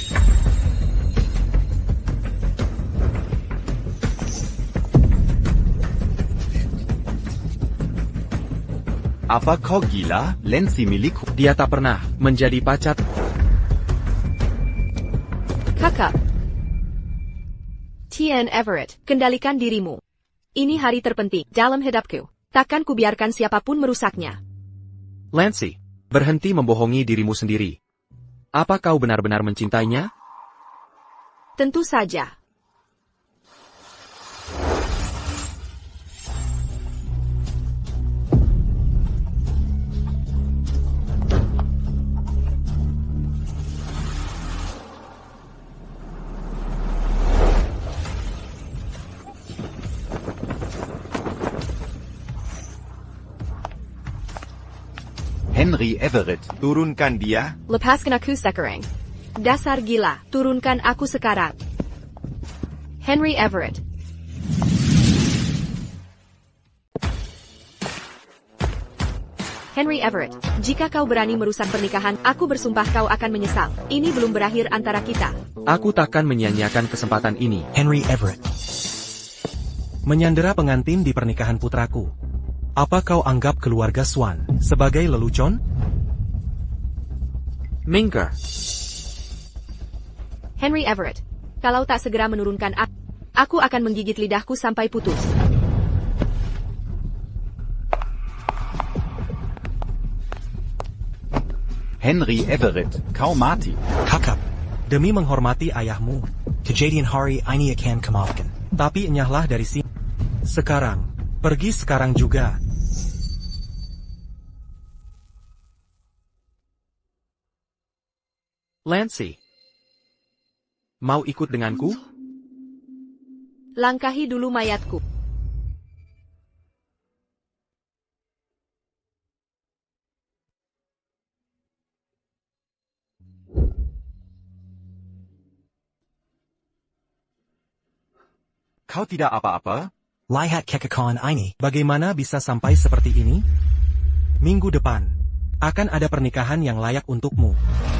Apa kau gila, Lanci milikku? Dia tak pernah menjadi pacar. Kakak. Tien Everett, kendalikan dirimu. Ini hari terpenting dalam hidupku. Takkan kubiarkan siapapun merusaknya. Lanci, berhenti membohongi dirimu sendiri. Apa kau benar-benar mencintainya? Tentu saja. Henry Everett, turunkan dia. Lepaskan aku sekarang. Dasar gila, turunkan aku sekarang. Henry Everett. Henry Everett, jika kau berani merusak pernikahan, aku bersumpah kau akan menyesal. Ini belum berakhir antara kita. Aku takkan menyia-nyiakan kesempatan ini. Henry Everett. Menyandera pengantin di pernikahan putraku. Apa kau anggap keluarga Swan sebagai lelucon? Minker. Henry Everett, kalau tak segera menurunkan aku akan menggigit lidahku sampai putus. Henry Everett, kau mati. Kakak. Demi menghormati ayahmu. Kejadian hari ini akan kemaafkan. Tapi enyahlah dari sini. Sekarang. Pergi sekarang juga. Lanci. Mau ikut denganku? Langkahi dulu mayatku. Kau tidak apa-apa? Lihat kekakuan ini. Bagaimana bisa sampai seperti ini? Minggu depan, akan ada pernikahan yang layak untukmu.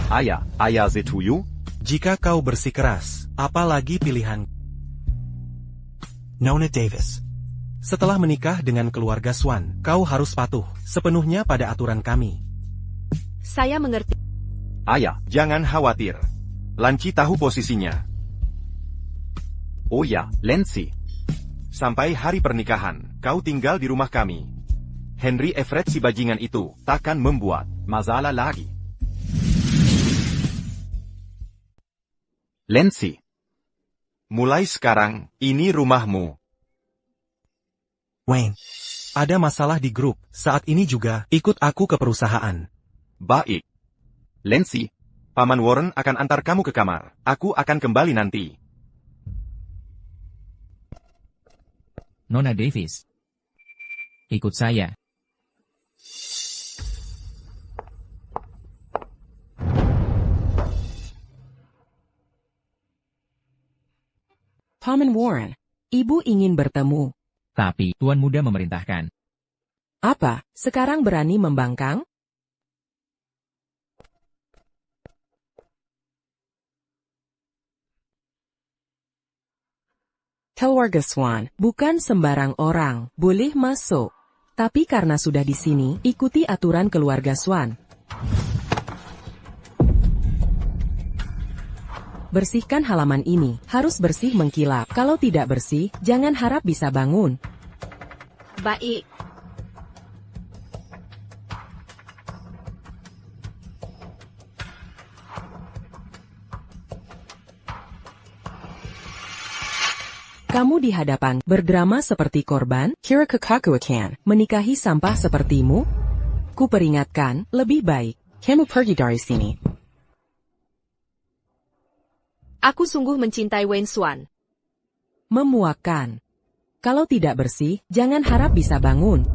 Ayah setuju? Jika kau bersikeras, apalagi pilihan. Nona Davis. Setelah menikah dengan keluarga Swan, kau harus patuh sepenuhnya pada aturan kami. Saya mengerti. Ayah, jangan khawatir. Lanci tahu posisinya. Oh ya, Lanci. Sampai hari pernikahan, kau tinggal di rumah kami. Henry Everett si bajingan itu takkan membuat masalah lagi. Lancy, mulai sekarang, ini rumahmu. Wayne, ada masalah di grup, saat ini juga, ikut aku ke perusahaan. Baik. Lancy, Paman Warren akan antar kamu ke kamar. Aku akan kembali nanti. Nona Davis. Ikut saya. Paman Warren, ibu ingin bertemu. Tapi, Tuan Muda memerintahkan. Apa, sekarang berani membangkang? Keluarga Swan, bukan sembarang orang, boleh masuk. Tapi karena sudah di sini, ikuti aturan keluarga Swan. Bersihkan halaman ini, harus bersih mengkilap. Kalau tidak bersih, jangan harap bisa bangun. Baik. Kamu di hadapan, berdrama seperti korban, kira kekaku akan menikahi sampah sepertimu? Ku peringatkan, lebih baik, kamu pergi dari sini. Aku sungguh mencintai Wayne Swan. Memuakkan. Kalau tidak bersih, jangan harap bisa bangun.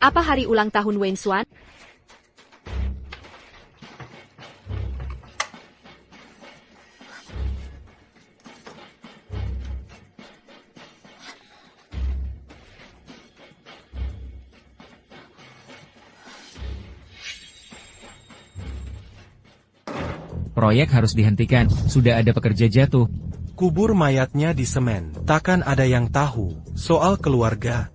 Apa hari ulang tahun Wayne Swan? Proyek harus dihentikan, sudah ada pekerja jatuh. Kubur mayatnya di semen, takkan ada yang tahu soal keluarga.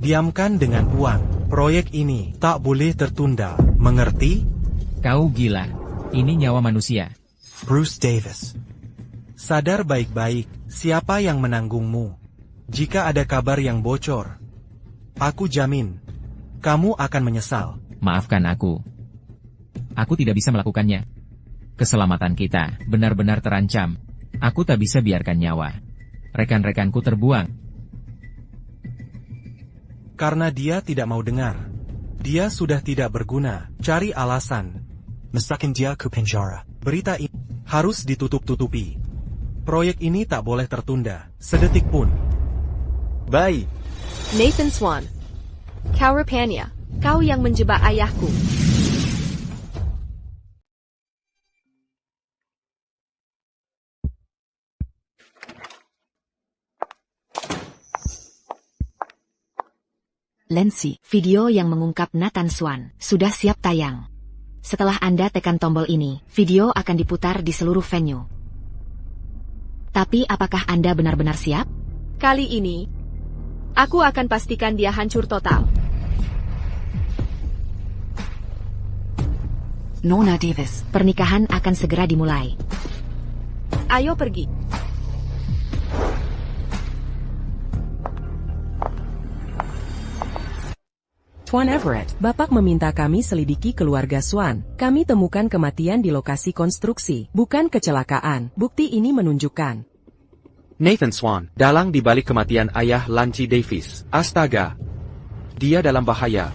Diamkan dengan uang, proyek ini tak boleh tertunda, mengerti? Kau gila, ini nyawa manusia. Bruce Davis. Sadar baik-baik, siapa yang menanggungmu. Jika ada kabar yang bocor, aku jamin, kamu akan menyesal. Maafkan aku. Aku tidak bisa melakukannya. Keselamatan kita benar-benar terancam. Aku tak bisa biarkan nyawa rekan-rekanku terbuang. Karena dia tidak mau dengar. Dia sudah tidak berguna, cari alasan. Masakin dia ke penjara. Berita ini harus ditutup-tutupi. Proyek ini tak boleh tertunda, sedetik pun. Baik. Nathan Swan. Kau rupanya, kau yang menjebak ayahku. Lancy, video yang mengungkap Nathan Swan, sudah siap tayang. Setelah Anda tekan tombol ini, video akan diputar di seluruh venue. Tapi apakah Anda benar-benar siap? Kali ini, aku akan pastikan dia hancur total. Nona Davis, pernikahan akan segera dimulai. Ayo pergi. Tuan Everett, Bapak meminta kami selidiki keluarga Swan. Kami temukan kematian di lokasi konstruksi, bukan kecelakaan. Bukti ini menunjukkan. Nathan Swan, dalang di balik kematian ayah Lancy Davis. Astaga. Dia dalam bahaya.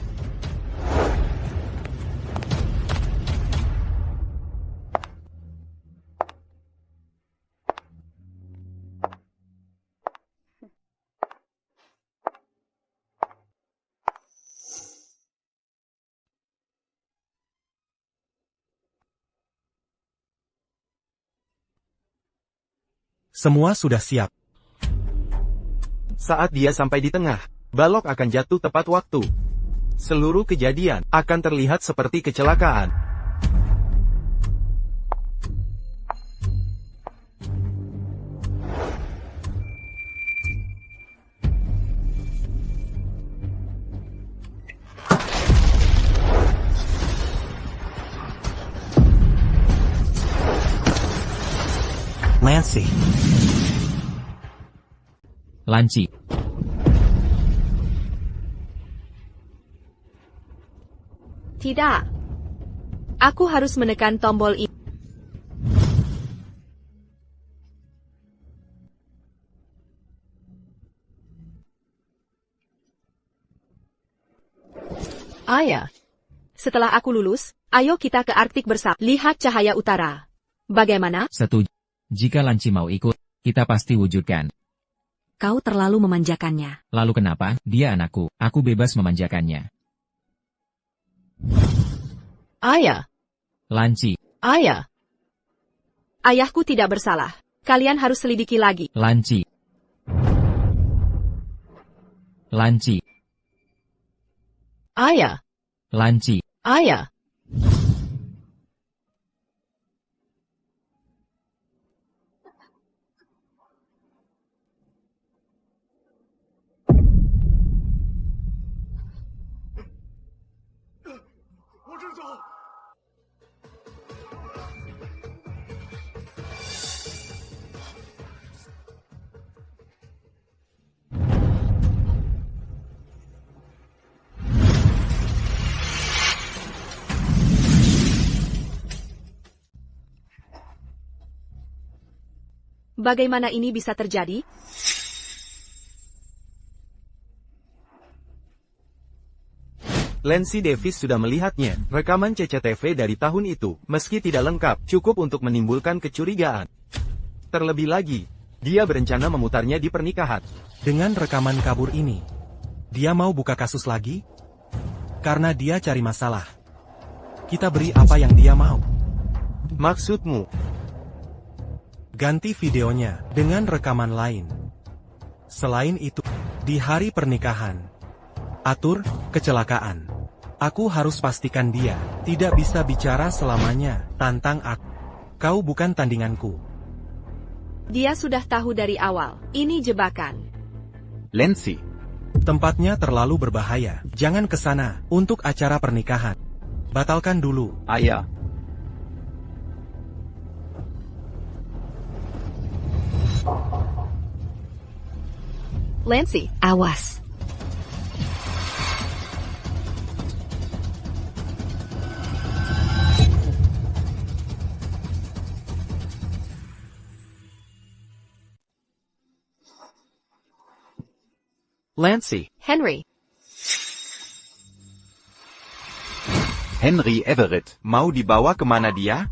Semua sudah siap. Saat dia sampai di tengah, balok akan jatuh tepat waktu. Seluruh kejadian akan terlihat seperti kecelakaan. Lancy. Lanci. Tidak. Aku harus menekan tombol ini. Ayah. Setelah aku lulus, ayo kita ke Arktik bersama. Lihat cahaya utara. Bagaimana? Setuju. Jika Lanci mau ikut, kita pasti wujudkan. Kau terlalu memanjakannya. Lalu kenapa? Dia anakku. Aku bebas memanjakannya. Ayah. Lanci. Ayah. Ayahku tidak bersalah. Kalian harus selidiki lagi. Lanci. Lanci. Ayah. Lanci. Ayah. Bagaimana ini bisa terjadi? Lancy Davis sudah melihatnya, rekaman CCTV dari tahun itu, meski tidak lengkap, cukup untuk menimbulkan kecurigaan. Terlebih lagi, dia berencana memutarnya di pernikahan. Dengan rekaman kabur ini, dia mau buka kasus lagi? Karena dia cari masalah. Kita beri apa yang dia mau. Maksudmu? Ganti videonya dengan rekaman lain. Selain itu, di hari pernikahan, atur kecelakaan. Aku harus pastikan dia tidak bisa bicara selamanya tentang aku. Kau bukan tandinganku. Dia sudah tahu dari awal. Ini jebakan. Lancy. Tempatnya terlalu berbahaya. Jangan ke sana untuk acara pernikahan. Batalkan dulu. Ayah. Lancy. Awas. Lancy. Henry. Henry Everett. Mau dibawa kemana dia?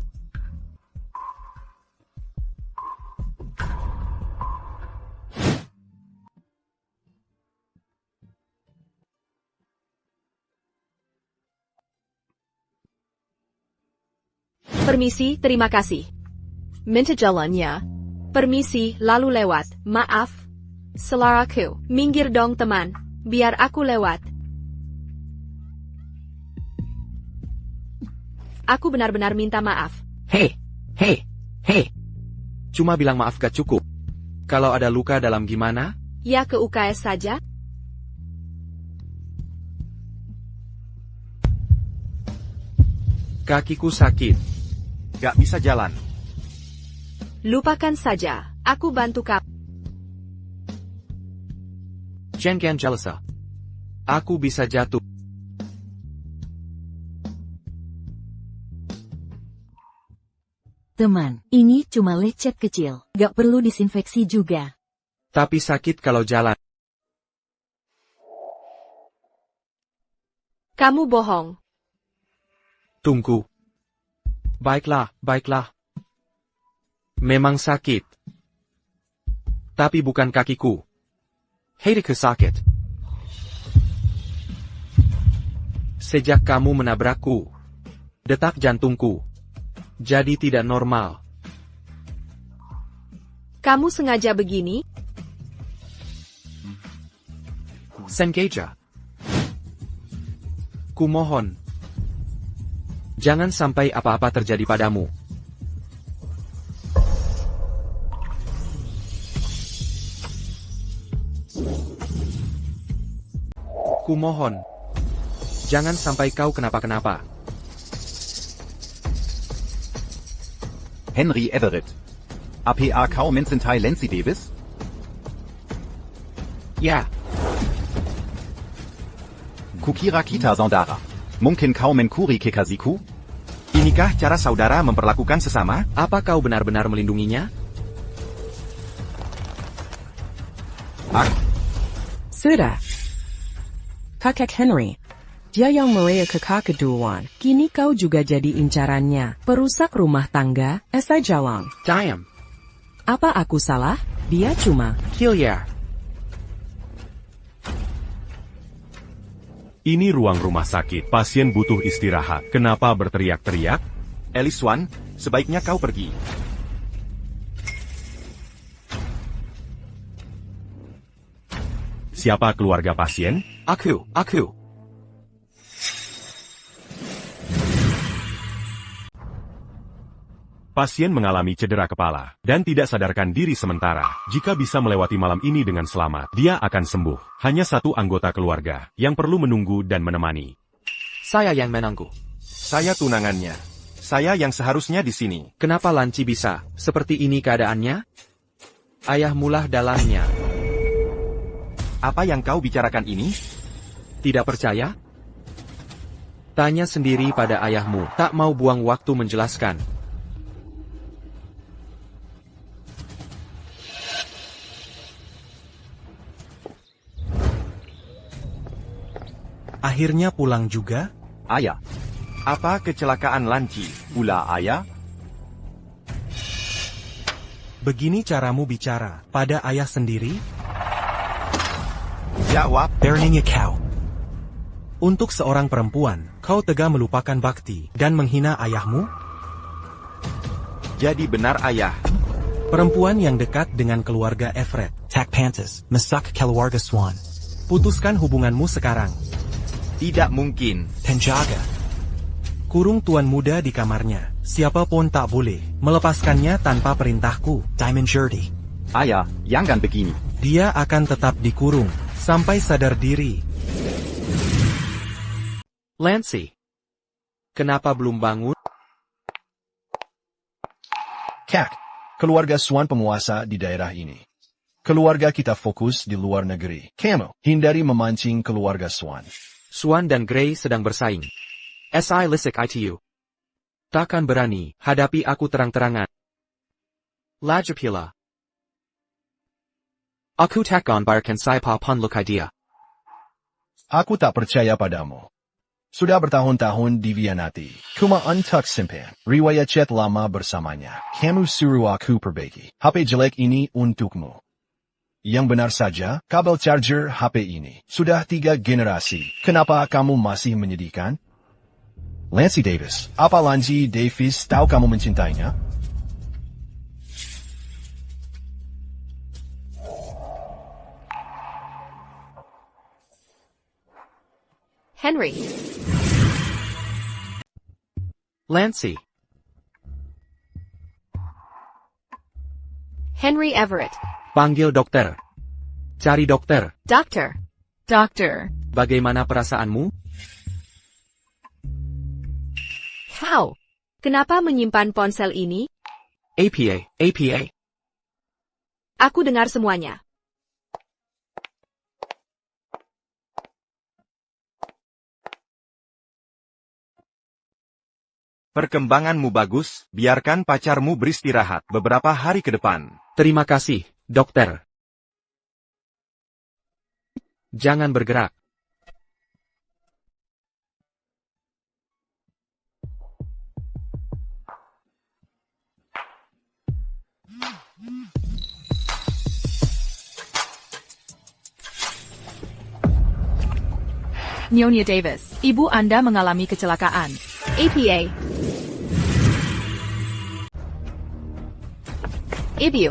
Permisi, terima kasih. Minta jalannya. Permisi, lalu lewat. Maaf. Selaraku. Minggir dong teman. Biar aku lewat. Aku benar-benar minta maaf. Hei. Cuma bilang maaf gak cukup. Kalau ada luka dalam gimana? Ya ke UKS saja. Kakiku sakit. Gak bisa jalan. Lupakan saja. Aku bantu kamu. Jangan jelas. Aku bisa jatuh. Teman, ini cuma lecet kecil. Gak perlu disinfeksi juga. Tapi sakit kalau jalan. Kamu bohong. Tunggu. Baiklah. Memang sakit. Tapi bukan kakiku. Hatiku sakit. Sejak kamu menabrakku, detak jantungku jadi tidak normal. Kamu sengaja begini? Sengaja. Kumohon. Jangan sampai apa-apa terjadi padamu. Kumohon. Jangan sampai kau kenapa-kenapa. Henry Everett. APA kau mencintai Lancy Davis? Ya. Kukira kita saudara. Mungkin kau mencuri kekasihku? Inikah cara saudara memperlakukan sesama? Apa kau benar-benar melindunginya? Sudah. Kakek Henry. Dia yang meraya kakak keduluan. Kini kau juga jadi incarannya. Perusak rumah tangga, esai jalan. Diam. Apa aku salah? Dia cuma... Hillier. Ini ruang rumah sakit. Pasien butuh istirahat. Kenapa berteriak-teriak? Alice Swan, sebaiknya kau pergi. Siapa keluarga pasien? Aku. Pasien mengalami cedera kepala, dan tidak sadarkan diri sementara. Jika bisa melewati malam ini dengan selamat, dia akan sembuh. Hanya satu anggota keluarga, yang perlu menunggu dan menemani. Saya yang menunggu. Saya tunangannya. Saya yang seharusnya di sini. Kenapa Lanci bisa seperti ini keadaannya? Ayahmulah dalangnya. Apa yang kau bicarakan ini? Tidak percaya? Tanya sendiri pada ayahmu. Tak mau buang waktu menjelaskan. Akhirnya pulang juga? Ayah. Apa kecelakaan Lanci? Pula ayah? Begini caramu bicara pada ayah sendiri? Jawab. Berninya kau. Untuk seorang perempuan, kau tega melupakan bakti dan menghina ayahmu? Jadi benar ayah. Perempuan yang dekat dengan keluarga Everett. Tak pantas, mesak keluarga Swan. Putuskan hubunganmu sekarang. Tidak mungkin. Penjaga. Kurung tuan muda di kamarnya. Siapapun tak boleh melepaskannya tanpa perintahku. Diamond Jurdy. Ayah, jangan begini. Dia akan tetap dikurung sampai sadar diri. Lancy. Kenapa belum bangun? Kak, keluarga Swan penguasa di daerah ini. Keluarga kita fokus di luar negeri. Kamu, hindari memancing keluarga Swan. Swan dan Gray sedang bersaing. Si Lisik itu. Takkan berani hadapi aku terang-terangan. Lajapila. Aku takkan biarkan siapa pun lukai dia. Aku tak percaya padamu. Sudah bertahun-tahun divianati. Kuma untuk simpan. Riwayat chat lama bersamanya. Kamu suruh aku perbaiki. HP jelek ini untukmu. Yang benar saja, kabel charger HP ini sudah 3 generasi. Kenapa kamu masih menyedihkan? Lancy Davis, apa Lancy Davis tahu kamu mencintainya? Henry. Lancy. Henry Everett. Panggil dokter. Cari dokter. Doctor. Doctor. Bagaimana perasaanmu? How? Kenapa menyimpan ponsel ini? APA. Aku dengar semuanya. Perkembanganmu bagus, biarkan pacarmu beristirahat beberapa hari ke depan. Terima kasih, dokter. Jangan bergerak. Nyonya Davis, ibu Anda mengalami kecelakaan. APA. Ibu.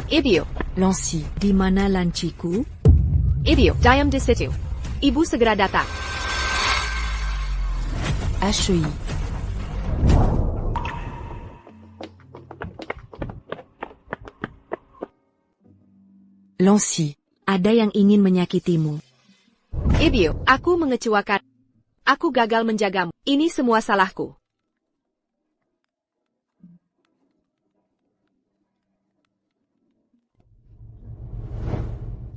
Ibu, Lancy, di mana lanciku? Ibu, diam di situ. Ibu segera datang. Ashley. Lancy, ada yang ingin menyakitimu. Ibu, aku mengecewakan. Aku gagal menjagamu. Ini semua salahku.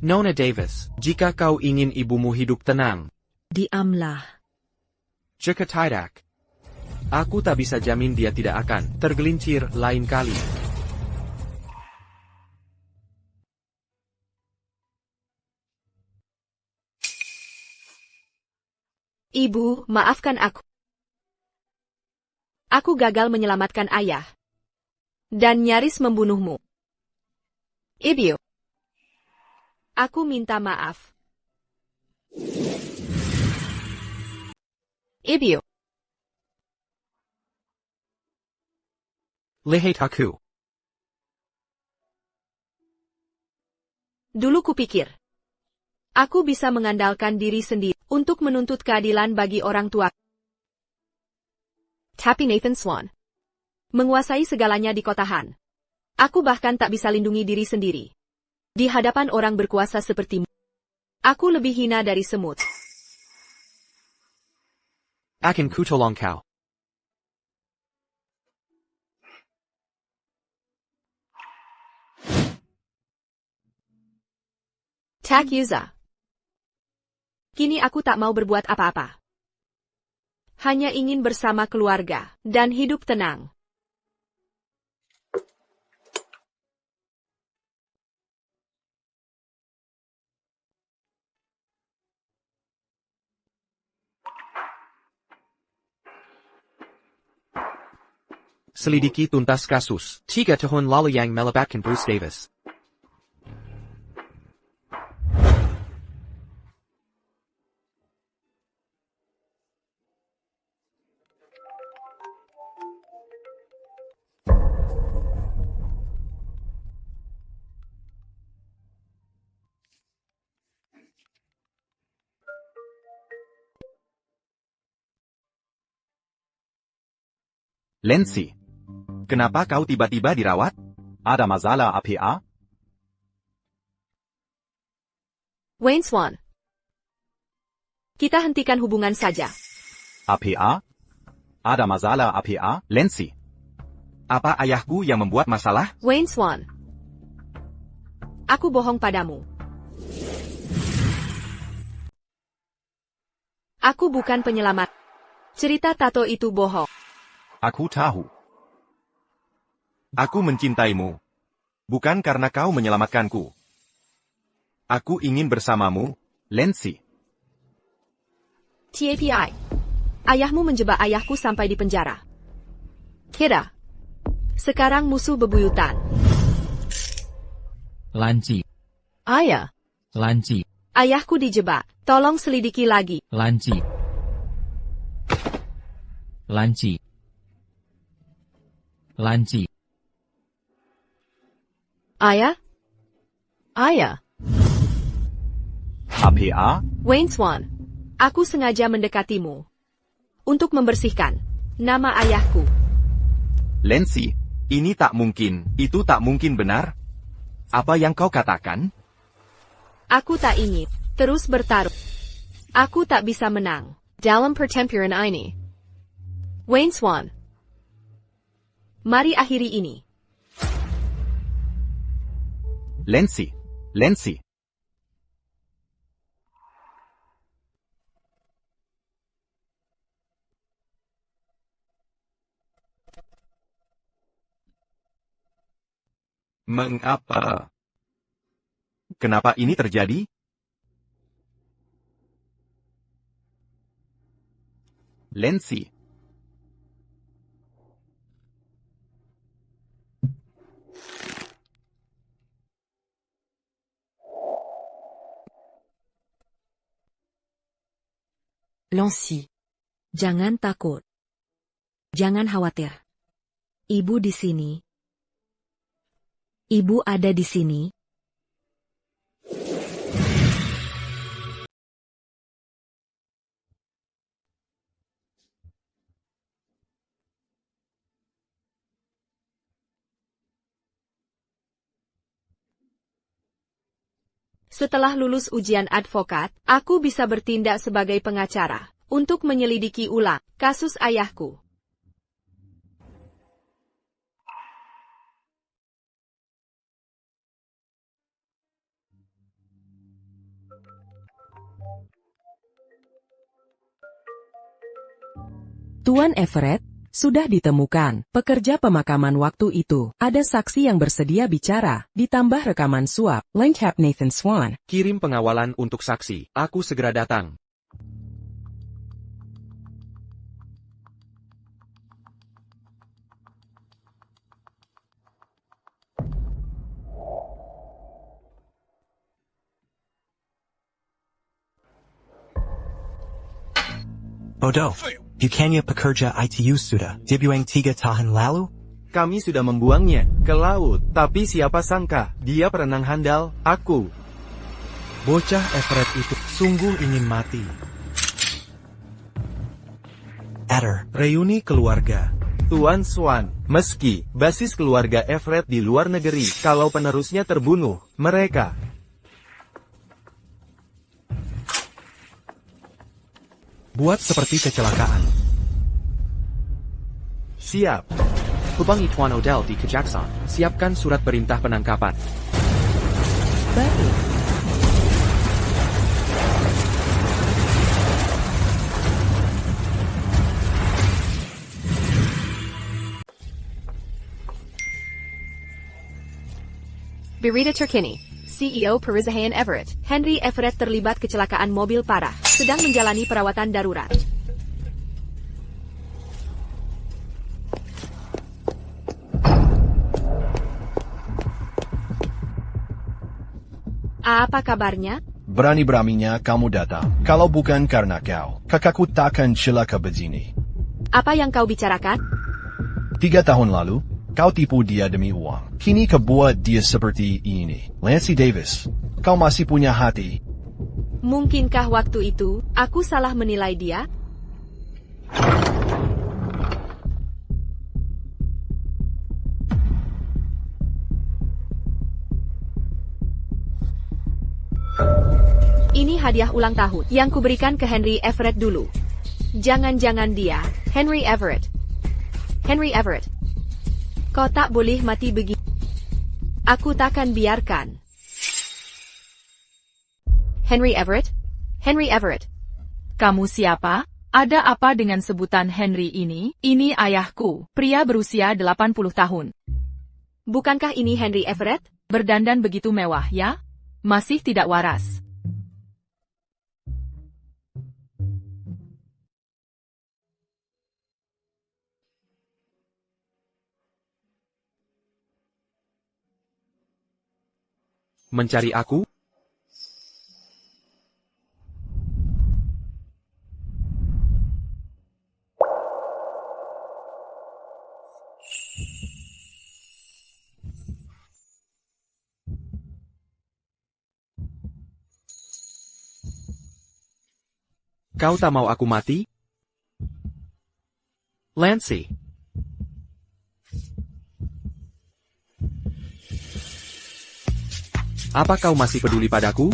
Nona Davis, jika kau ingin ibumu hidup tenang, Diamlah. Jika tidak, aku tak bisa jamin dia tidak akan tergelincir lain kali. Ibu, maafkan aku. Aku gagal menyelamatkan ayah. Dan nyaris membunuhmu. Ibu. Aku minta maaf. Ibu. Lihat aku. Dulu kupikir. Aku bisa mengandalkan diri sendiri untuk menuntut keadilan bagi orang tua. Tapi Nathan Swan menguasai segalanya di kota Han. Aku bahkan tak bisa lindungi diri sendiri. Di hadapan orang berkuasa sepertimu, aku lebih hina dari semut. Akan kutolong kau. Tak Yuza. Kini aku tak mau berbuat apa-apa. Hanya ingin bersama keluarga dan hidup tenang. Selidiki tuntas kasus 3 tahun lalu yang melibatkan Bruce Davis. Lancy, kenapa kau tiba-tiba dirawat? Ada masalah APA? Wayne Swan. Kita hentikan hubungan saja. APA? Ada masalah APA? Lancy. Apa ayahku yang membuat masalah? Wayne Swan. Aku bohong padamu. Aku bukan penyelamat. Cerita tato itu bohong. Aku tahu. Aku mencintaimu. Bukan karena kau menyelamatkanku. Aku ingin bersamamu, Lancy. TAPI. Ayahmu menjebak ayahku sampai di penjara. Kira. Sekarang musuh bebuyutan. Lanci. Ayah. Lanci. Ayahku dijebak. Tolong selidiki lagi. Lanci. Lanci. Lanci. Ayah? Ayah. APA? Wayne Swan. Aku sengaja mendekatimu. Untuk membersihkan nama ayahku. Lancy. Ini tak mungkin, itu tak mungkin benar. Apa yang kau katakan? Aku tak ingin terus bertarung. Aku tak bisa menang dalam pertempuran ini. Wayne Swan. Mari akhiri ini. Lancy. Lancy. Mengapa? Kenapa ini terjadi? Lancy. Lancy. Jangan takut. Jangan khawatir. Ibu di sini. Ibu ada di sini. Setelah lulus ujian advokat, aku bisa bertindak sebagai pengacara untuk menyelidiki ulang kasus ayahku. Tuan Everett, sudah ditemukan pekerja pemakaman waktu itu. Ada saksi yang bersedia bicara, ditambah rekaman suap. Lengkap Nathan Swan. Kirim pengawalan untuk saksi. Aku segera datang. Bodoh. Bukannya pekerja ITU sudah dibuang 3 tahun lalu? Kami sudah membuangnya ke laut, tapi siapa sangka, dia perenang handal, aku. Bocah Everett itu sungguh ingin mati. Reuni keluarga. Tuan Swan, meski basis keluarga Everett di luar negeri, kalau penerusnya terbunuh, mereka buat seperti kecelakaan. Siap. Hubungi Tuan Odell di Kejaksaan. Siapkan surat perintah penangkapan. Baik. Berita terkini, CEO Perusahaan Everett, Henry Everett terlibat kecelakaan mobil parah, sedang menjalani perawatan darurat. Apa kabarnya? Berani-beraninya kamu datang. Kalau bukan karena kau, kakakku takkan celaka begini. Apa yang kau bicarakan? 3 tahun lalu, kau tipu dia demi uang. Kini kau buat dia seperti ini. Lancy Davis, kau masih punya hati. Mungkinkah waktu itu, aku salah menilai dia? Ini hadiah ulang tahun yang kuberikan ke Henry Everett dulu. Jangan-jangan dia, Henry Everett. Henry Everett. Kau tak boleh mati begini. Aku takkan biarkan. Henry Everett? Henry Everett. Kamu siapa? Ada apa dengan sebutan Henry ini? Ini ayahku, pria berusia 80 tahun. Bukankah ini Henry Everett? Berdandan begitu mewah, ya? Masih tidak waras. Mencari aku? Kau tak mau aku mati? Lancy. Apa kau masih peduli padaku?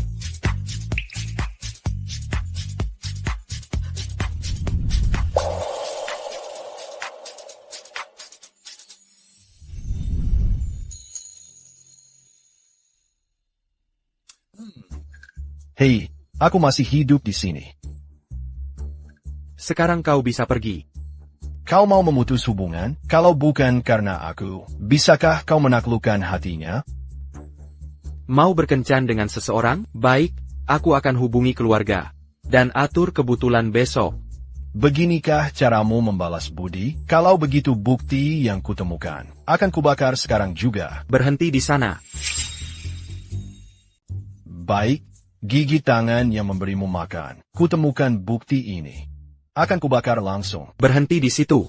Hei, aku masih hidup di sini. Sekarang kau bisa pergi. Kau mau memutus hubungan? Kalau bukan karena aku, bisakah kau menaklukkan hatinya? Mau berkencan dengan seseorang? Baik, aku akan hubungi keluarga. Dan atur kebetulan besok. Beginikah caramu membalas budi? Kalau begitu bukti yang kutemukan, akan kubakar sekarang juga. Berhenti di sana. Baik, gigi tangan yang memberimu makan. Kutemukan bukti ini. Akan kubakar langsung. Berhenti di situ.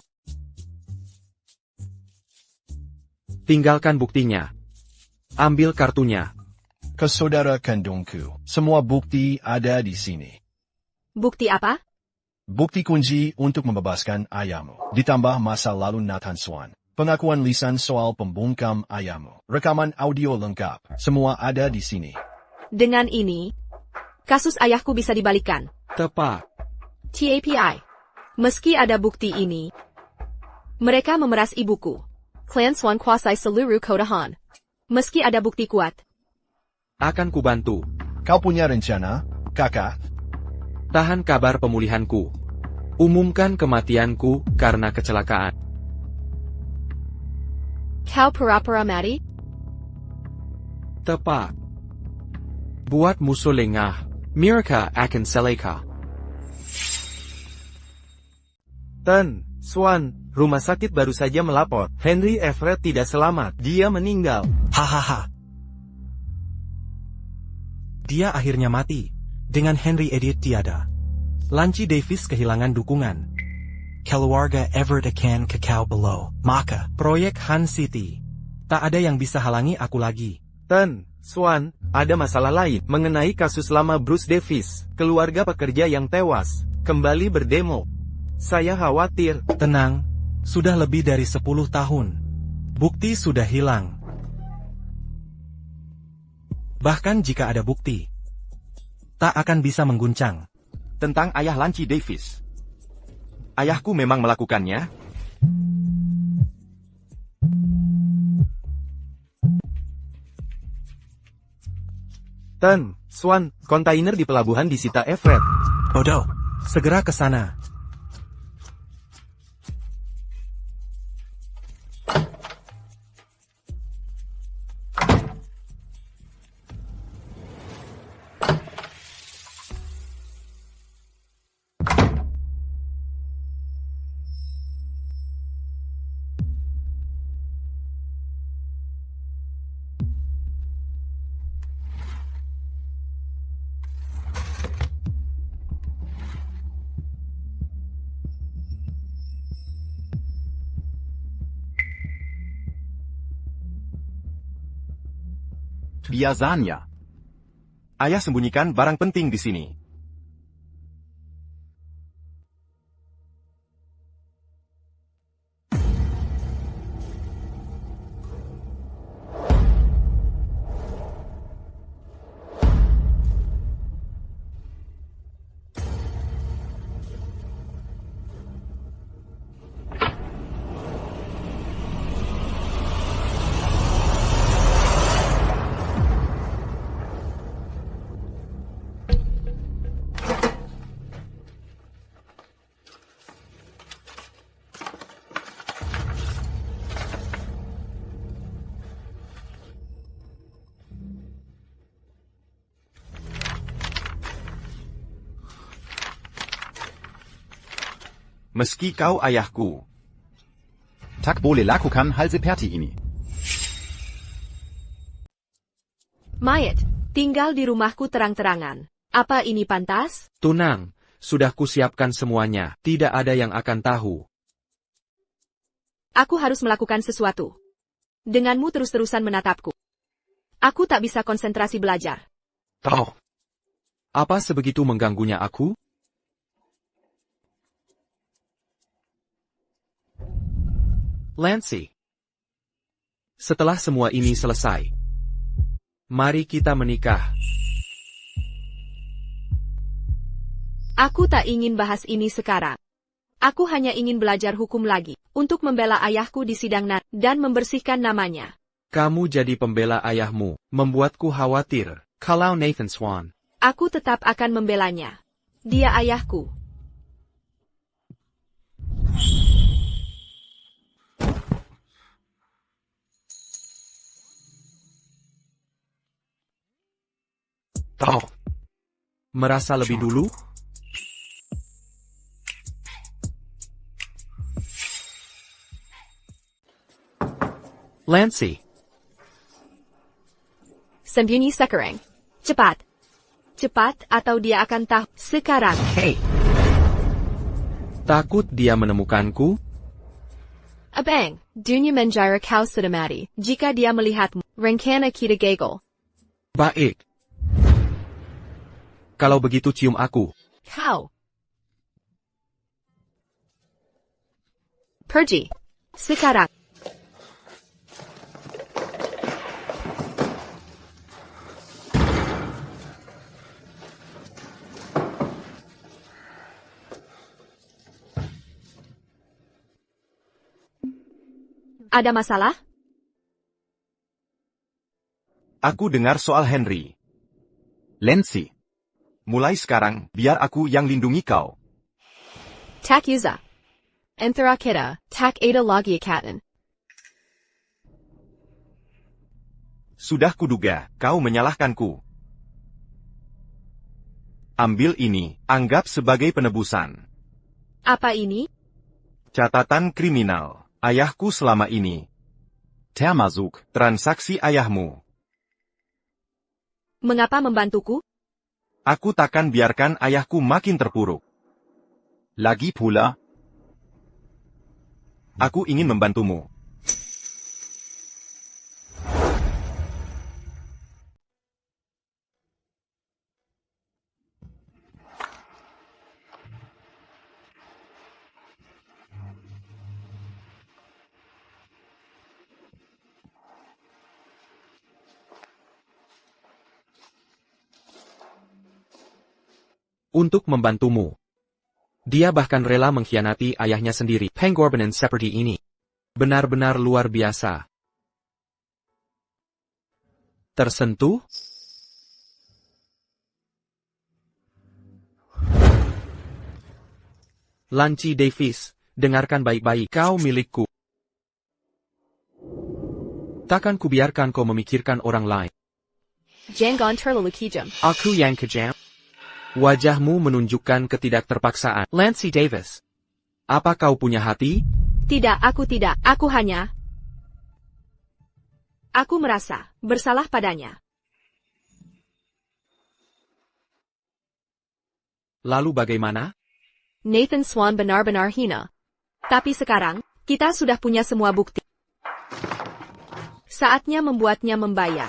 Tinggalkan buktinya. Ambil kartunya. Ke saudara kandungku, semua bukti ada di sini. Bukti apa? Bukti kunci untuk membebaskan ayahmu. Ditambah masa lalu Nathan Swan. Pengakuan lisan soal pembungkam ayahmu. Rekaman audio lengkap. Semua ada di sini. Dengan ini, kasus ayahku bisa dibalikan. Tepat. TAPI. Meski ada bukti ini, mereka memeras ibuku. Clan Swan kuasai seluruh kotahan. Meski ada bukti kuat. Akan kubantu. Kau punya rencana, kakak? Tahan kabar pemulihanku. Umumkan kematianku karena kecelakaan. Kau pura-pura mati? Tepat. Buat musuh lengah, mereka akan seleka. Tan, Swan, rumah sakit baru saja melapor. Henry Everett tidak selamat. Dia meninggal. Hahaha. Dia akhirnya mati. Dengan Henry Idiot tiada. Lanci Davis kehilangan dukungan. Keluarga Everett akan kekal below. Maka. Proyek Han City. Tak ada yang bisa halangi aku lagi. Tan, Swan, ada masalah lain mengenai kasus lama Bruce Davis, keluarga pekerja yang tewas, kembali berdemo. Saya khawatir. Tenang, sudah lebih dari 10 tahun. Bukti sudah hilang. Bahkan jika ada bukti, tak akan bisa mengguncang. Tentang ayah Lanci Davis. Ayahku memang melakukannya? Tan, Swan, kontainer di pelabuhan disita Everett. Bodoh. Segera ke sana. Biasanya. Ayah sembunyikan barang penting di sini. Meski kau ayahku. Tak boleh lakukan hal seperti ini. Mayat, tinggal di rumahku terang-terangan. Apa ini pantas? Tunang, sudah kusiapkan semuanya. Tidak ada yang akan tahu. Aku harus melakukan sesuatu. Denganmu terus-terusan menatapku. Aku tak bisa konsentrasi belajar. Tahu. Apa sebegitu mengganggunya aku? Lancy. Setelah semua ini selesai, mari kita menikah. Aku tak ingin bahas ini sekarang. Aku hanya ingin belajar hukum lagi, untuk membela ayahku di sidang dan membersihkan namanya. Kamu jadi pembela ayahmu, membuatku khawatir. Kalau Nathan Swan. Aku tetap akan membelanya. Dia ayahku. Tahu. Merasa lebih dulu? Lancy. Sembunyi sekarang. Cepat. Cepat atau dia akan tahu. Sekarang. Hey. Takut dia menemukanku? Abang, dunia menjara kau sudah mati. Jika dia melihatmu, Rencana kita gagal. Baik. Kalau begitu cium aku. Kau. Pergi. Sekarang. Ada masalah? Aku dengar soal Henry. Lancy. Mulai sekarang, biar aku yang lindungi kau. Tak Yuza. Antara kita, tak ada lagi ikatan. Sudah kuduga, kau menyalahkanku. Ambil ini, anggap sebagai penebusan. Apa ini? Catatan kriminal. Ayahku selama ini. Termasuk. Transaksi ayahmu. Mengapa membantuku? Aku takkan biarkan ayahku makin terpuruk. Lagi pula. Aku ingin membantumu. Untuk membantumu. Dia bahkan rela mengkhianati ayahnya sendiri. Pengorbanan seperti ini. Benar-benar luar biasa. Tersentuh? Lanci Davis, dengarkan baik-baik. Kau milikku. Takkan kubiarkan kau memikirkan orang lain. Jangan terlalu kejam. Aku yang kejam. Wajahmu menunjukkan ketidakterpaksaan. Lancy Davis. Apa kau punya hati? Tidak, aku tidak. Aku hanya... Aku merasa bersalah padanya. Lalu bagaimana? Nathan Swan benar-benar hina. Tapi sekarang, kita sudah punya semua bukti. Saatnya membuatnya membayar.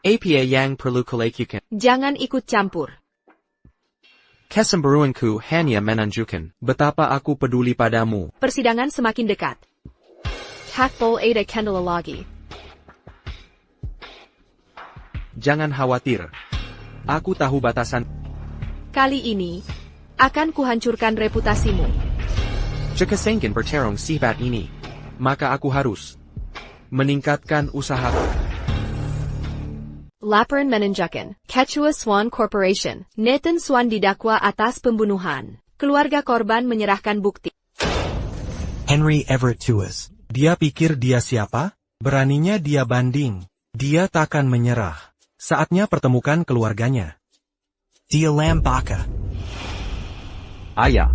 Apa yang perlu kulakukan? Jangan ikut campur. Kesemburuanku hanya menunjukkan betapa aku peduli padamu. Persidangan semakin dekat. Hakpol ada kendala lagi. Jangan khawatir. Aku tahu batasan. Kali ini, akan kuhancurkan reputasimu. Jika sengkin bertarung sibat ini, maka aku harus meningkatkan usahaku. Laporan menunjukkan, Ketua Swan Corporation, Nathan Swan didakwa atas pembunuhan. Keluarga korban menyerahkan bukti. Henry Everett Tuas. Dia pikir dia siapa? Beraninya dia banding. Dia takkan menyerah. Saatnya pertemukan keluarganya. Dia Lambaka. Ayah.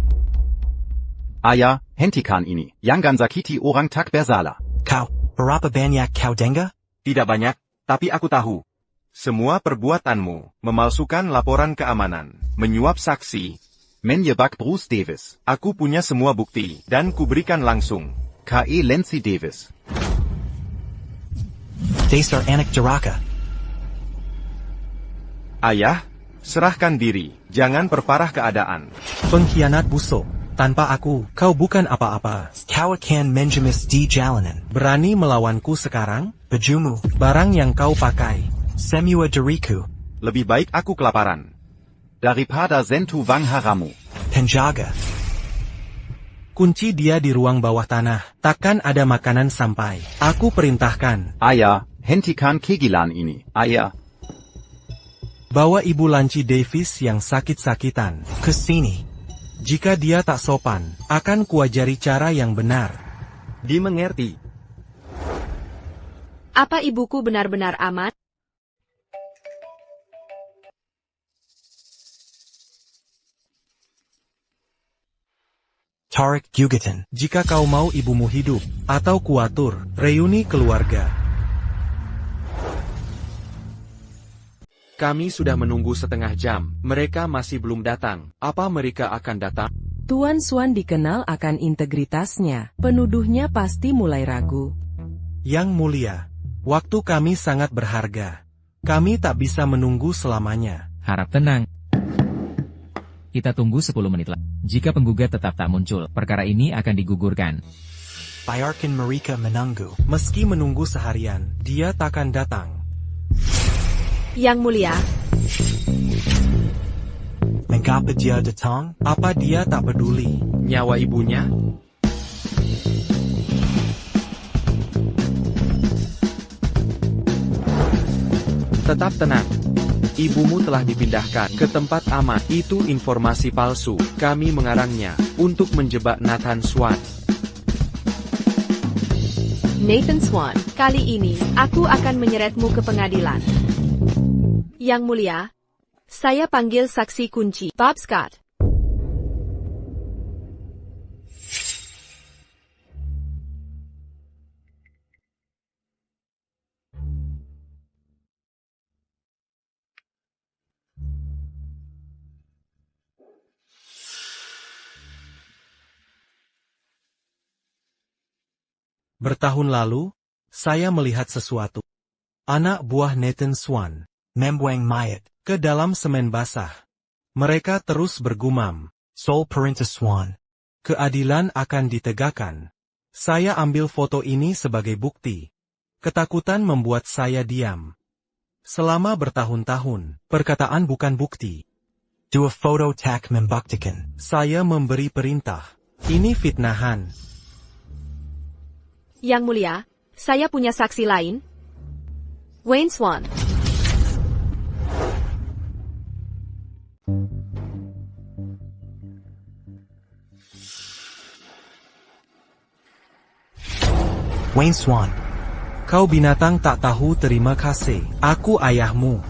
Ayah, hentikan ini. Jangan sakiti orang tak bersalah. Kau, berapa banyak kau dengar? Tidak banyak, tapi aku tahu. Semua perbuatanmu, memalsukan laporan keamanan, menyuap saksi, menjebak Bruce Davis. Aku punya semua bukti, dan kuberikan langsung. K.E. Lancy Davis. Dasar anak jeraka. Ayah, serahkan diri, jangan perparah keadaan. Pengkhianat busuk. Tanpa aku, kau bukan apa-apa. Kau akan menjemis di jalanan. Berani melawanku sekarang? Bajumu. Barang yang kau pakai. Semua diriku. Lebih baik aku kelaparan. Daripada sentuh wang haramu. Penjaga. Kunci dia di ruang bawah tanah. Takkan ada makanan sampai. Aku perintahkan. Ayah, hentikan kegilaan ini. Ayah. Bawa Ibu Lanci Davis yang sakit-sakitan ke sini. Jika dia tak sopan, akan kuajari cara yang benar. Dimengerti. Apa ibuku benar-benar aman? Tarik Gugatan. Jika kau mau ibumu hidup, atau kuatur, reuni keluarga. Kami sudah menunggu setengah jam, mereka masih belum datang. Apa mereka akan datang? Tuan Swan dikenal akan integritasnya. Penuduhnya pasti mulai ragu. Yang mulia, waktu kami sangat berharga. Kami tak bisa menunggu selamanya. Harap tenang. Kita tunggu 10 menit lagi. Jika penggugat tetap tak muncul, perkara ini akan digugurkan. Biarkan mereka menunggu. Meski menunggu seharian, dia takkan datang. Yang mulia, Mengapa dia datang? Apa dia tak peduli? Nyawa ibunya? Tetap tenang. Ibumu telah dipindahkan ke tempat aman. Itu informasi palsu. Kami mengarangnya untuk menjebak Nathan Swan. Nathan Swan, kali ini aku akan menyeretmu ke pengadilan. Yang mulia, saya panggil saksi kunci, Bob Scott. Bertahun lalu, saya melihat sesuatu. Anak buah Nathan Swan Membuang mayat ke dalam semen basah. Mereka terus bergumam, Sol Perintah Swan. keadilan akan ditegakkan. Saya ambil foto ini sebagai bukti. Ketakutan membuat saya diam. Selama bertahun-tahun, perkataan bukan bukti. Dua foto tak membuktikan. Saya memberi perintah. Ini fitnahan. Yang mulia, saya punya saksi lain. Wayne Swan. Wayne Swan. Kau binatang tak tahu terima kasih. Aku ayahmu.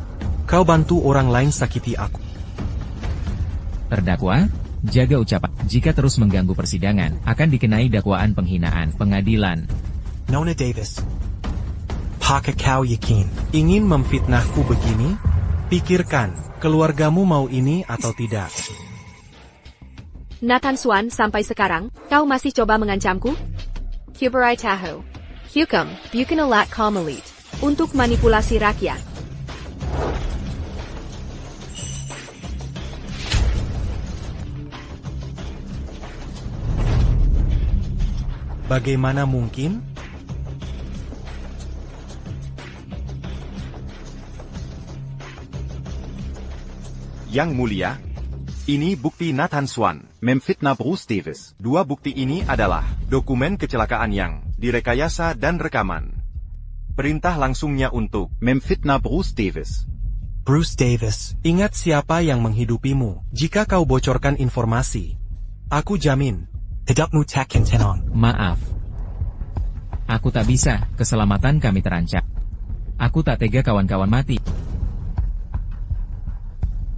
Kau bantu orang lain sakiti aku. Terdakwa, jaga ucapan. Jika terus mengganggu persidangan, akan dikenai dakwaan penghinaan pengadilan. Nona Davis. Apakah kau yakin? Ingin memfitnahku begini? Pikirkan, keluargamu mau ini atau tidak. Nathan Swan, sampai sekarang, kau masih coba mengancamku? Kuberai Tahoe. Hukum, bukan alat komelit. Untuk manipulasi rakyat. Bagaimana mungkin? Yang mulia, ini bukti Nathan Swan memfitnah Bruce Davis. Dua bukti ini adalah dokumen kecelakaan yang direkayasa dan rekaman. Perintah langsungnya untuk memfitnah Bruce Davis. Bruce Davis. Ingat siapa yang menghidupimu. Jika kau bocorkan informasi, aku jamin hidupmu takkan tenang. Maaf. Aku tak bisa, keselamatan kami terancam. Aku tak tega kawan-kawan mati.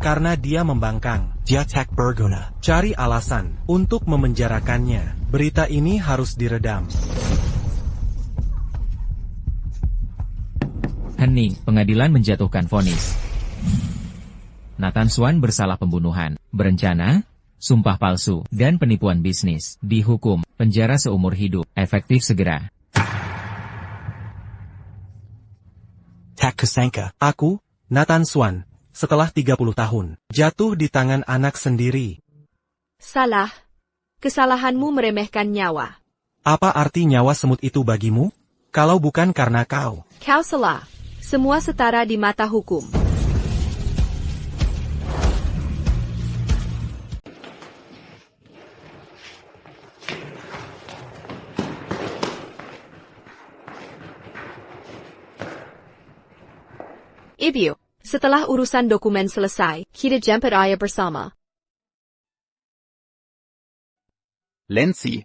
Karena dia membangkang. Dia tak berguna. Cari alasan untuk memenjarakannya. Berita ini harus diredam. Hening, pengadilan menjatuhkan vonis. Nathan Swan bersalah pembunuhan, berencana, sumpah palsu, dan penipuan bisnis. Dihukum, penjara seumur hidup, efektif segera. Tak kusangka. Aku, Nathan Swan, setelah 30 tahun, jatuh di tangan anak sendiri. Salah. Kesalahanmu meremehkan nyawa. Apa arti nyawa semut itu bagimu? Kalau bukan karena kau. Kau salah. Semua setara di mata hukum. Ibu, setelah urusan dokumen selesai, kita jemput ayah bersama. Lancy,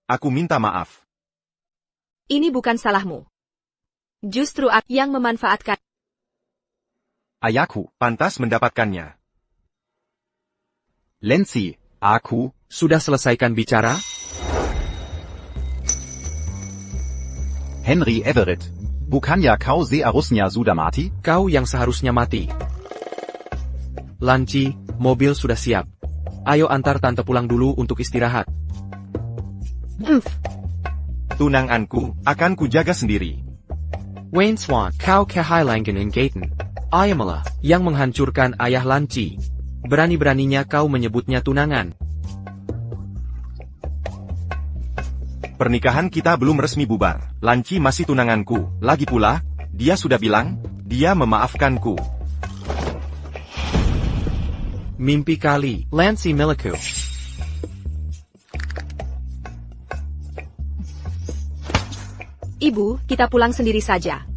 aku minta maaf. Ini bukan salahmu. Justru aku yang memanfaatkan. Ayahku pantas mendapatkannya. Lancy, aku Sudah selesaikan bicara? Henry Everett. Bukannya kau seharusnya sudah mati? Kau yang seharusnya mati. Lanci, mobil sudah siap. Ayo antar tante pulang dulu untuk istirahat. Tunanganku, akan kujaga sendiri. Wayne Swan, kau kehailangan Gaten. Ayamalah, yang menghancurkan ayah Lanci. Berani-beraninya kau menyebutnya tunangan. Pernikahan kita belum resmi bubar. Lanci masih tunanganku. Lagi pula, dia sudah bilang, dia memaafkanku. Mimpi kali, Lanci milikku. Ibu, kita pulang sendiri saja.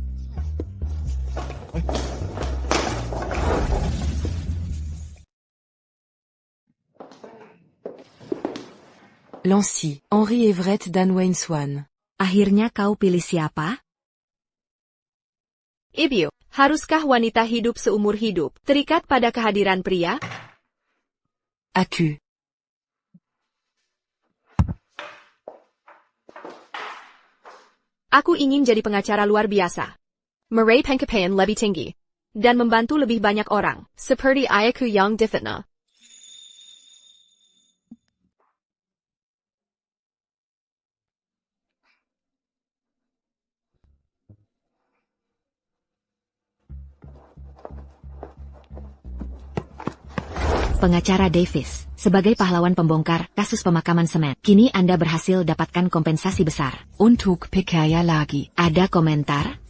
Lancy, Henry Everett dan Wayne Swan. Akhirnya kau pilih siapa? Ibu, haruskah wanita hidup seumur hidup terikat pada kehadiran pria? Aku. Aku ingin jadi pengacara luar biasa. Meraih pencapaian lebih tinggi. Dan membantu lebih banyak orang, seperti ayahku yang difitnah. Pengacara Davis, sebagai pahlawan pembongkar kasus pemakaman semen, kini Anda berhasil dapatkan kompensasi besar. Untuk percaya lagi. Ada komentar?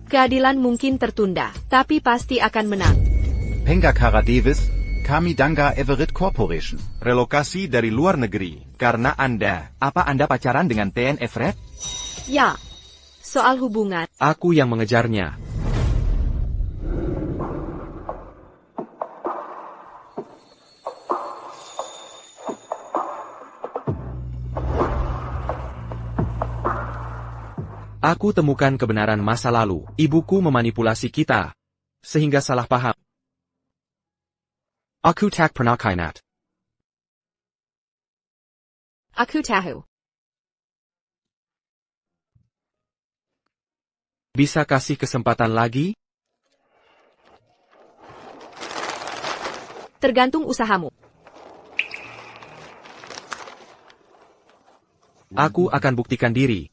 Keadilan mungkin tertunda, tapi pasti akan menang. Pengacara Davis, kami Danga Everett Corporation. Relokasi dari luar negeri, karena Anda. Apa Anda pacaran dengan TN Everett? Ya. Soal hubungan. Aku yang mengejarnya. Aku temukan kebenaran masa lalu. Ibuku memanipulasi kita. Sehingga salah paham. Aku tak pernah kainat. Aku tahu. Bisa kasih kesempatan lagi? Tergantung usahamu. Aku akan buktikan diri.